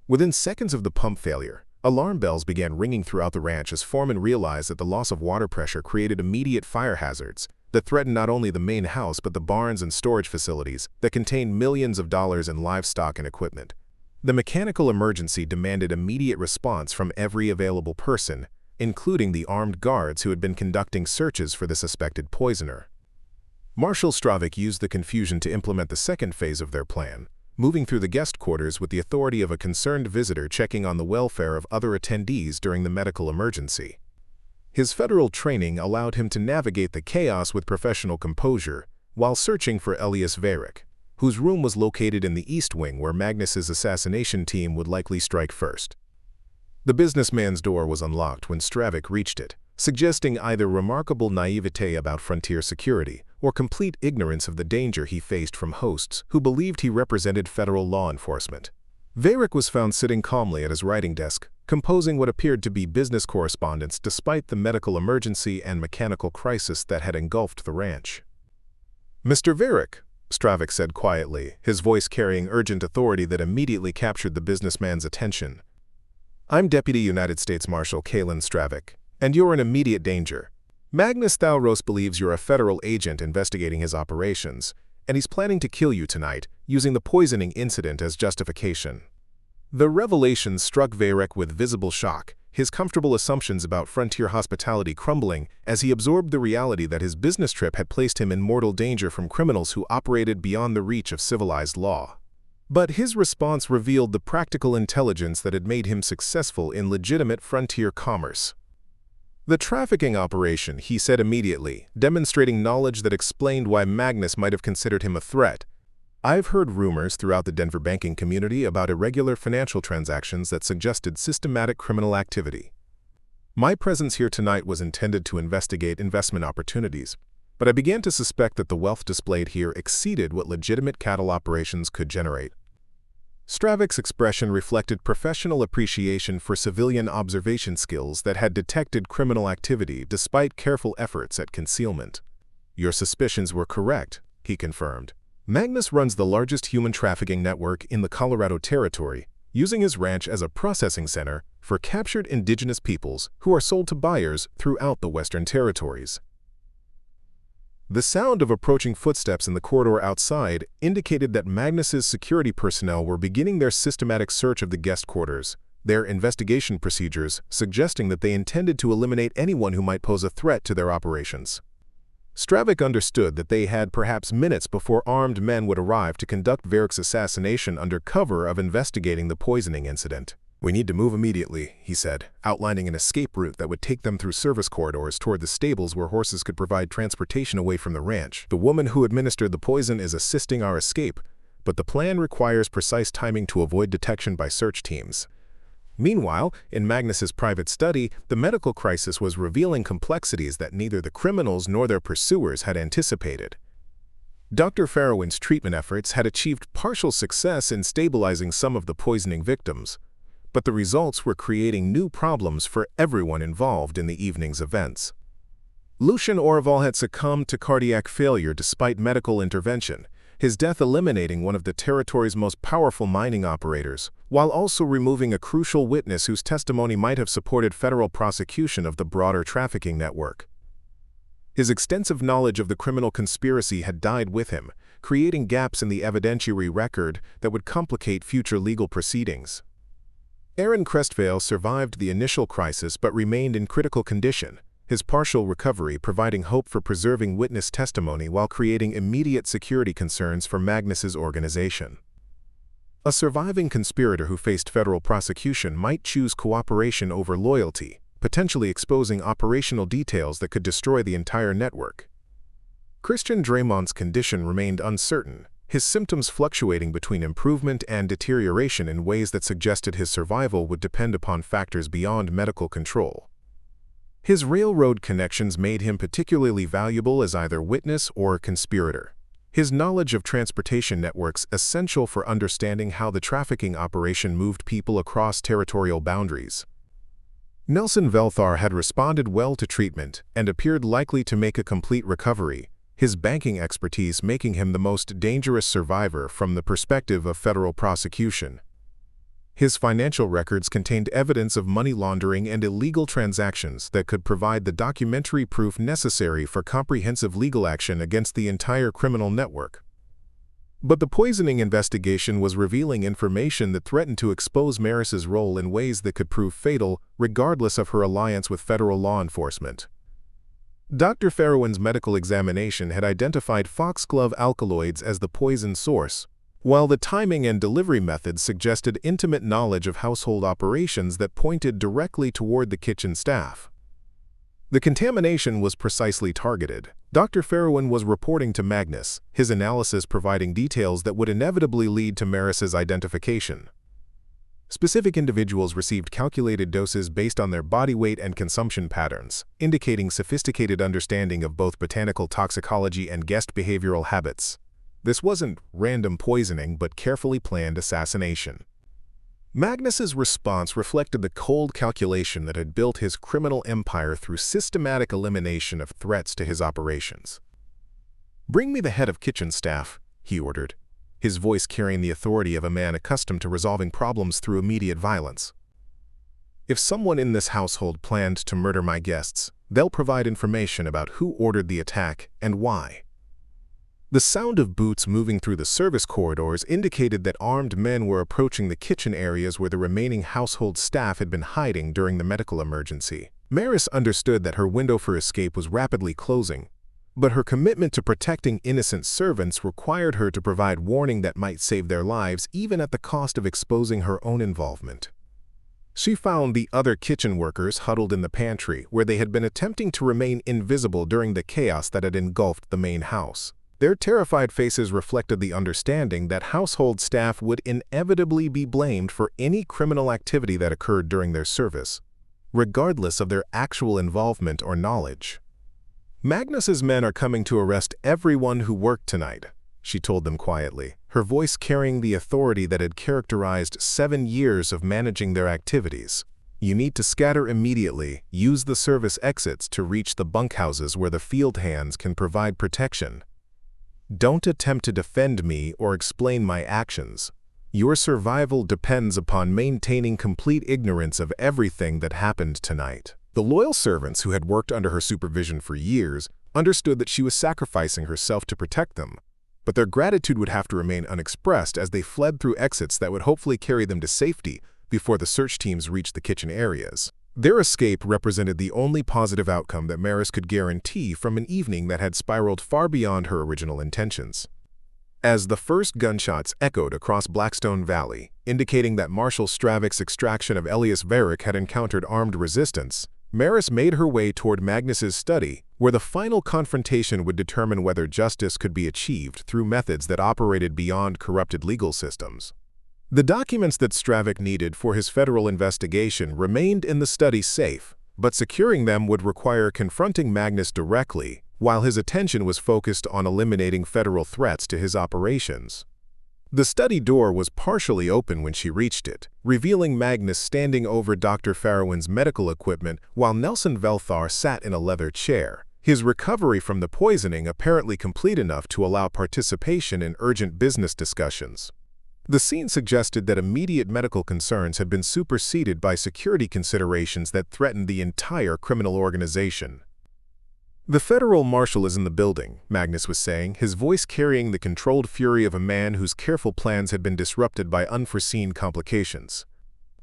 S1: Within seconds of the pump failure, alarm bells began ringing throughout the ranch as foremen realized that the loss of water pressure created immediate fire hazards that threatened not only the main house but the barns and storage facilities that contained millions of dollars in livestock and equipment. The mechanical emergency demanded immediate response from every available person, including the armed guards who had been conducting searches for the suspected poisoner. Marshal Stravik used the confusion to implement the second phase of their plan, moving through the guest quarters with the authority of a concerned visitor checking on the welfare of other attendees during the medical emergency. His federal training allowed him to navigate the chaos with professional composure while searching for Elias Varick, whose room was located in the East Wing where Magnus's assassination team would likely strike first. The businessman's door was unlocked when Stravik reached it, suggesting either remarkable naivete about frontier security or complete ignorance of the danger he faced from hosts who believed he represented federal law enforcement. Varick was found sitting calmly at his writing desk, composing what appeared to be business correspondence despite the medical emergency and mechanical crisis that had engulfed the ranch. "Mr. Varick," Stravik said quietly, his voice carrying urgent authority that immediately captured the businessman's attention. "I'm Deputy United States Marshal Kalen Stravik, and you're in immediate danger. Magnus Thalros believes you're a federal agent investigating his operations, and he's planning to kill you tonight, using the poisoning incident as justification." The revelation struck Varick with visible shock, his comfortable assumptions about frontier hospitality crumbling as he absorbed the reality that his business trip had placed him in mortal danger from criminals who operated beyond the reach of civilized law. But his response revealed the practical intelligence that had made him successful in legitimate frontier commerce. "The trafficking operation," he said immediately, demonstrating knowledge that explained why Magnus might have considered him a threat. "I've heard rumors throughout the Denver banking community about irregular financial transactions that suggested systematic criminal activity. My presence here tonight was intended to investigate investment opportunities, but I began to suspect that the wealth displayed here exceeded what legitimate cattle operations could generate." Stravik's expression reflected professional appreciation for civilian observation skills that had detected criminal activity despite careful efforts at concealment. "Your suspicions were correct," he confirmed. "Magnus runs the largest human trafficking network in the Colorado Territory, using his ranch as a processing center for captured indigenous peoples who are sold to buyers throughout the Western Territories." The sound of approaching footsteps in the corridor outside indicated that Magnus's security personnel were beginning their systematic search of the guest quarters, their investigation procedures suggesting that they intended to eliminate anyone who might pose a threat to their operations. Stravik understood that they had perhaps minutes before armed men would arrive to conduct Varick's assassination under cover of investigating the poisoning incident. "We need to move immediately," he said, outlining an escape route that would take them through service corridors toward the stables where horses could provide transportation away from the ranch. "The woman who administered the poison is assisting our escape, but the plan requires precise timing to avoid detection by search teams." Meanwhile, in Magnus's private study, the medical crisis was revealing complexities that neither the criminals nor their pursuers had anticipated. Dr. Farrowin's treatment efforts had achieved partial success in stabilizing some of the poisoning victims, but the results were creating new problems for everyone involved in the evening's events. Lucien Orval had succumbed to cardiac failure despite medical intervention, his death eliminating one of the territory's most powerful mining operators, while also removing a crucial witness whose testimony might have supported federal prosecution of the broader trafficking network. His extensive knowledge of the criminal conspiracy had died with him, creating gaps in the evidentiary record that would complicate future legal proceedings. Aaron Crestvale survived the initial crisis but remained in critical condition, his partial recovery providing hope for preserving witness testimony while creating immediate security concerns for Magnus's organization. A surviving conspirator who faced federal prosecution might choose cooperation over loyalty, potentially exposing operational details that could destroy the entire network. Christian Draymond's condition remained uncertain, his symptoms fluctuating between improvement and deterioration in ways that suggested his survival would depend upon factors beyond medical control. His railroad connections made him particularly valuable as either witness or conspirator. His knowledge of transportation networks essential for understanding how the trafficking operation moved people across territorial boundaries. Nelson Velthar had responded well to treatment and appeared likely to make a complete recovery, his banking expertise making him the most dangerous survivor from the perspective of federal prosecution. His financial records contained evidence of money laundering and illegal transactions that could provide the documentary proof necessary for comprehensive legal action against the entire criminal network. But the poisoning investigation was revealing information that threatened to expose Maris's role in ways that could prove fatal, regardless of her alliance with federal law enforcement. Dr. Farrowin's medical examination had identified foxglove alkaloids as the poison source, while the timing and delivery methods suggested intimate knowledge of household operations that pointed directly toward the kitchen staff. The contamination was precisely targeted. Dr. Farrowin was reporting to Magnus, his analysis providing details that would inevitably lead to Maris's identification. Specific individuals received calculated doses based on their body weight and consumption patterns, indicating sophisticated understanding of both botanical toxicology and guest behavioral habits. This wasn't random poisoning but carefully planned assassination. Magnus's response reflected the cold calculation that had built his criminal empire through systematic elimination of threats to his operations. "Bring me the head of kitchen staff," he ordered, his voice carrying the authority of a man accustomed to resolving problems through immediate violence. "If someone in this household planned to murder my guests, they'll provide information about who ordered the attack and why." The sound of boots moving through the service corridors indicated that armed men were approaching the kitchen areas where the remaining household staff had been hiding during the medical emergency. Maris understood that her window for escape was rapidly closing, but her commitment to protecting innocent servants required her to provide warning that might save their lives even at the cost of exposing her own involvement. She found the other kitchen workers huddled in the pantry where they had been attempting to remain invisible during the chaos that had engulfed the main house. Their terrified faces reflected the understanding that household staff would inevitably be blamed for any criminal activity that occurred during their service, regardless of their actual involvement or knowledge. "Magnus's men are coming to arrest everyone who worked tonight," she told them quietly, her voice carrying the authority that had characterized 7 years of managing their activities. "You need to scatter immediately, use the service exits to reach the bunkhouses where the field hands can provide protection. Don't attempt to defend me or explain my actions. Your survival depends upon maintaining complete ignorance of everything that happened tonight." The loyal servants who had worked under her supervision for years understood that she was sacrificing herself to protect them, but their gratitude would have to remain unexpressed as they fled through exits that would hopefully carry them to safety before the search teams reached the kitchen areas. Their escape represented the only positive outcome that Maris could guarantee from an evening that had spiraled far beyond her original intentions. As the first gunshots echoed across Blackstone Valley, indicating that Marshal Stravik's extraction of Elias Varick had encountered armed resistance, Maris made her way toward Magnus's study, where the final confrontation would determine whether justice could be achieved through methods that operated beyond corrupted legal systems. The documents that Stravik needed for his federal investigation remained in the study safe, but securing them would require confronting Magnus directly, while his attention was focused on eliminating federal threats to his operations. The study door was partially open when she reached it, revealing Magnus standing over Dr. Farrowin's medical equipment while Nelson Velthar sat in a leather chair, his recovery from the poisoning apparently complete enough to allow participation in urgent business discussions. The scene suggested that immediate medical concerns had been superseded by security considerations that threatened the entire criminal organization. "The federal marshal is in the building," Magnus was saying, his voice carrying the controlled fury of a man whose careful plans had been disrupted by unforeseen complications.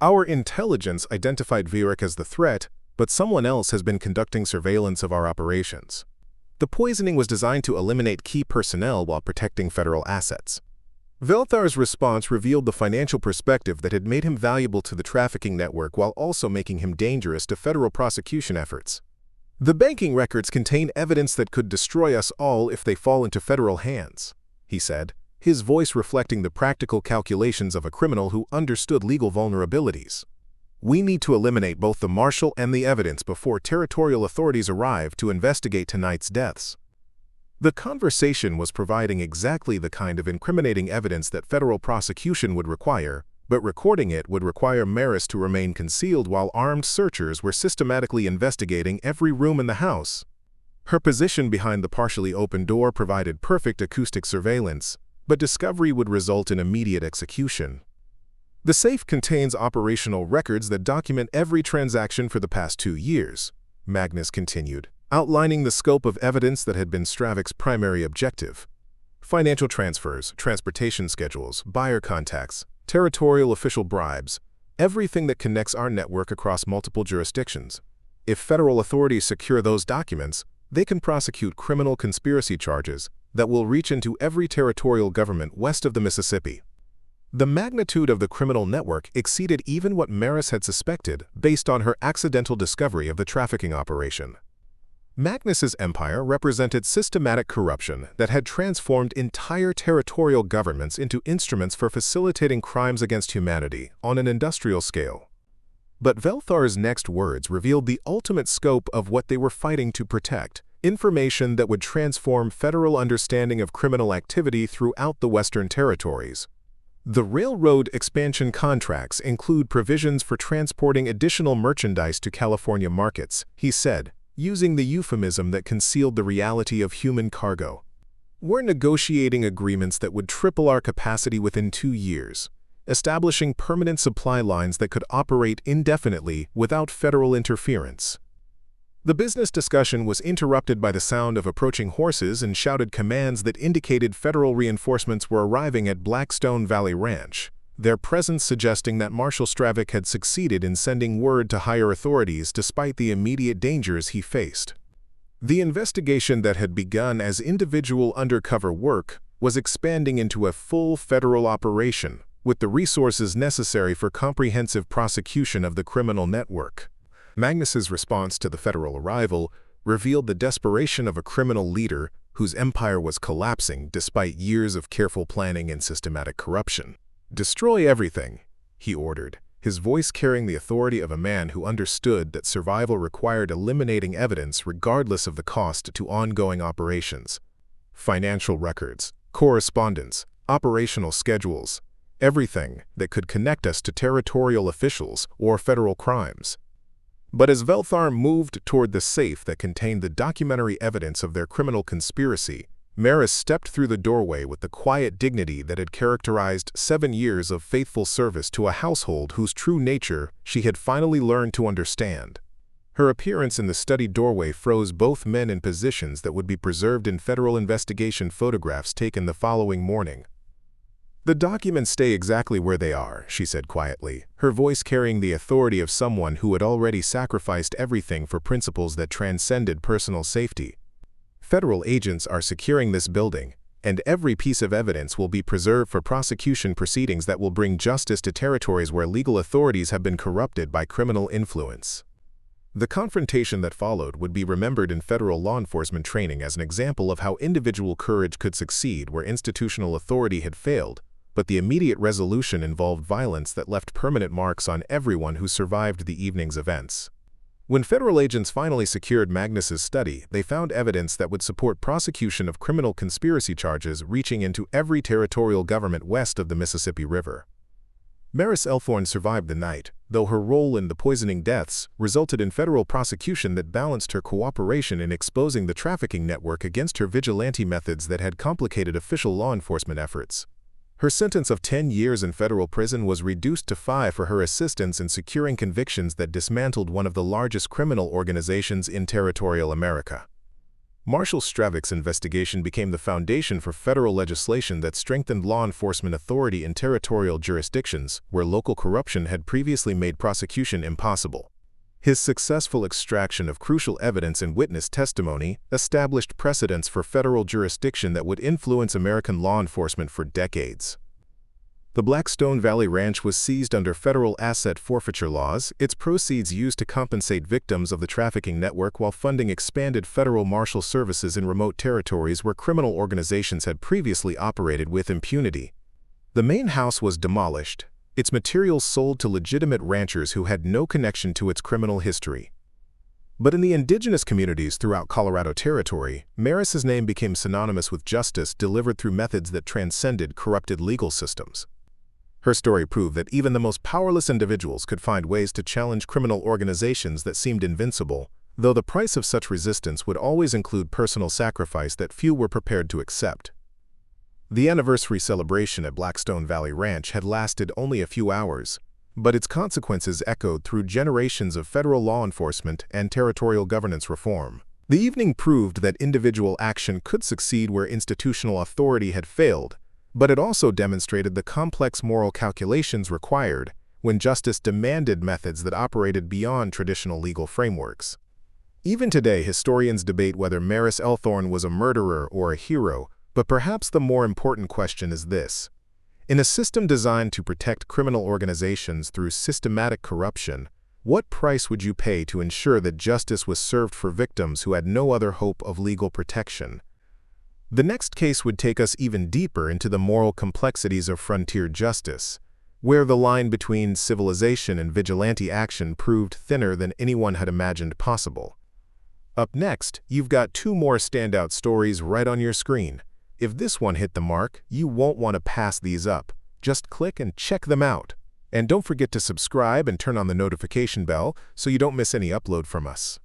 S1: "Our intelligence identified Vierik as the threat, but someone else has been conducting surveillance of our operations. The poisoning was designed to eliminate key personnel while protecting federal assets." Velthar's response revealed the financial perspective that had made him valuable to the trafficking network while also making him dangerous to federal prosecution efforts. "The banking records contain evidence that could destroy us all if they fall into federal hands," he said, his voice reflecting the practical calculations of a criminal who understood legal vulnerabilities. "We need to eliminate both the marshal and the evidence before territorial authorities arrive to investigate tonight's deaths." The conversation was providing exactly the kind of incriminating evidence that federal prosecution would require, but recording it would require Maris to remain concealed while armed searchers were systematically investigating every room in the house. Her position behind the partially open door provided perfect acoustic surveillance, but discovery would result in immediate execution. "The safe contains operational records that document every transaction for the past 2 years," Magnus continued, outlining the scope of evidence that had been Stravik's primary objective. "Financial transfers, transportation schedules, buyer contacts, territorial official bribes, everything that connects our network across multiple jurisdictions. If federal authorities secure those documents, they can prosecute criminal conspiracy charges that will reach into every territorial government west of the Mississippi." The magnitude of the criminal network exceeded even what Maris had suspected based on her accidental discovery of the trafficking operation. Magnus's empire represented systematic corruption that had transformed entire territorial governments into instruments for facilitating crimes against humanity on an industrial scale. But Velthar's next words revealed the ultimate scope of what they were fighting to protect: information that would transform federal understanding of criminal activity throughout the Western territories. "The railroad expansion contracts include provisions for transporting additional merchandise to California markets," he said, using the euphemism that concealed the reality of human cargo. "We're negotiating agreements that would triple our capacity within 2 years, establishing permanent supply lines that could operate indefinitely without federal interference." The business discussion was interrupted by the sound of approaching horses and shouted commands that indicated federal reinforcements were arriving at Blackstone Valley Ranch, their presence suggesting that Marshal Stravik had succeeded in sending word to higher authorities despite the immediate dangers he faced. The investigation that had begun as individual undercover work was expanding into a full federal operation, with the resources necessary for comprehensive prosecution of the criminal network. Magnus's response to the federal arrival revealed the desperation of a criminal leader whose empire was collapsing despite years of careful planning and systematic corruption. "Destroy everything," he ordered, his voice carrying the authority of a man who understood that survival required eliminating evidence regardless of the cost to ongoing operations. "Financial records, correspondence, operational schedules, everything that could connect us to territorial officials or federal crimes." But as Velthar moved toward the safe that contained the documentary evidence of their criminal conspiracy, Maris stepped through the doorway with the quiet dignity that had characterized 7 years of faithful service to a household whose true nature she had finally learned to understand. Her appearance in the study doorway froze both men in positions that would be preserved in federal investigation photographs taken the following morning. "The documents stay exactly where they are," she said quietly, her voice carrying the authority of someone who had already sacrificed everything for principles that transcended personal safety. "Federal agents are securing this building, and every piece of evidence will be preserved for prosecution proceedings that will bring justice to territories where legal authorities have been corrupted by criminal influence." The confrontation that followed would be remembered in federal law enforcement training as an example of how individual courage could succeed where institutional authority had failed, but the immediate resolution involved violence that left permanent marks on everyone who survived the evening's events. When federal agents finally secured Magnus's study, they found evidence that would support prosecution of criminal conspiracy charges reaching into every territorial government west of the Mississippi River. Maris Elthorne survived the night, though her role in the poisoning deaths resulted in federal prosecution that balanced her cooperation in exposing the trafficking network against her vigilante methods that had complicated official law enforcement efforts. Her sentence of 10 years in federal prison was reduced to 5 for her assistance in securing convictions that dismantled one of the largest criminal organizations in territorial America. Marshal Stravick's investigation became the foundation for federal legislation that strengthened law enforcement authority in territorial jurisdictions where local corruption had previously made prosecution impossible. His successful extraction of crucial evidence and witness testimony established precedents for federal jurisdiction that would influence American law enforcement for decades. The Blackstone Valley Ranch was seized under federal asset forfeiture laws, its proceeds used to compensate victims of the trafficking network while funding expanded federal marshal services in remote territories where criminal organizations had previously operated with impunity. The main house was demolished, its materials sold to legitimate ranchers who had no connection to its criminal history. But in the indigenous communities throughout Colorado Territory, Maris's name became synonymous with justice delivered through methods that transcended corrupted legal systems. Her story proved that even the most powerless individuals could find ways to challenge criminal organizations that seemed invincible, though the price of such resistance would always include personal sacrifice that few were prepared to accept. The anniversary celebration at Blackstone Valley Ranch had lasted only a few hours, but its consequences echoed through generations of federal law enforcement and territorial governance reform. The evening proved that individual action could succeed where institutional authority had failed, but it also demonstrated the complex moral calculations required when justice demanded methods that operated beyond traditional legal frameworks. Even today, historians debate whether Maris Elthorne was a murderer or a hero, but perhaps the more important question is this. In a system designed to protect criminal organizations through systematic corruption, what price would you pay to ensure that justice was served for victims who had no other hope of legal protection? The next case would take us even deeper into the moral complexities of frontier justice, where the line between civilization and vigilante action proved thinner than anyone had imagined possible. Up next, you've got 2 more standout stories right on your screen. If this one hit the mark, you won't want to pass these up. Just click and check them out. And don't forget to subscribe and turn on the notification bell so you don't miss any upload from us.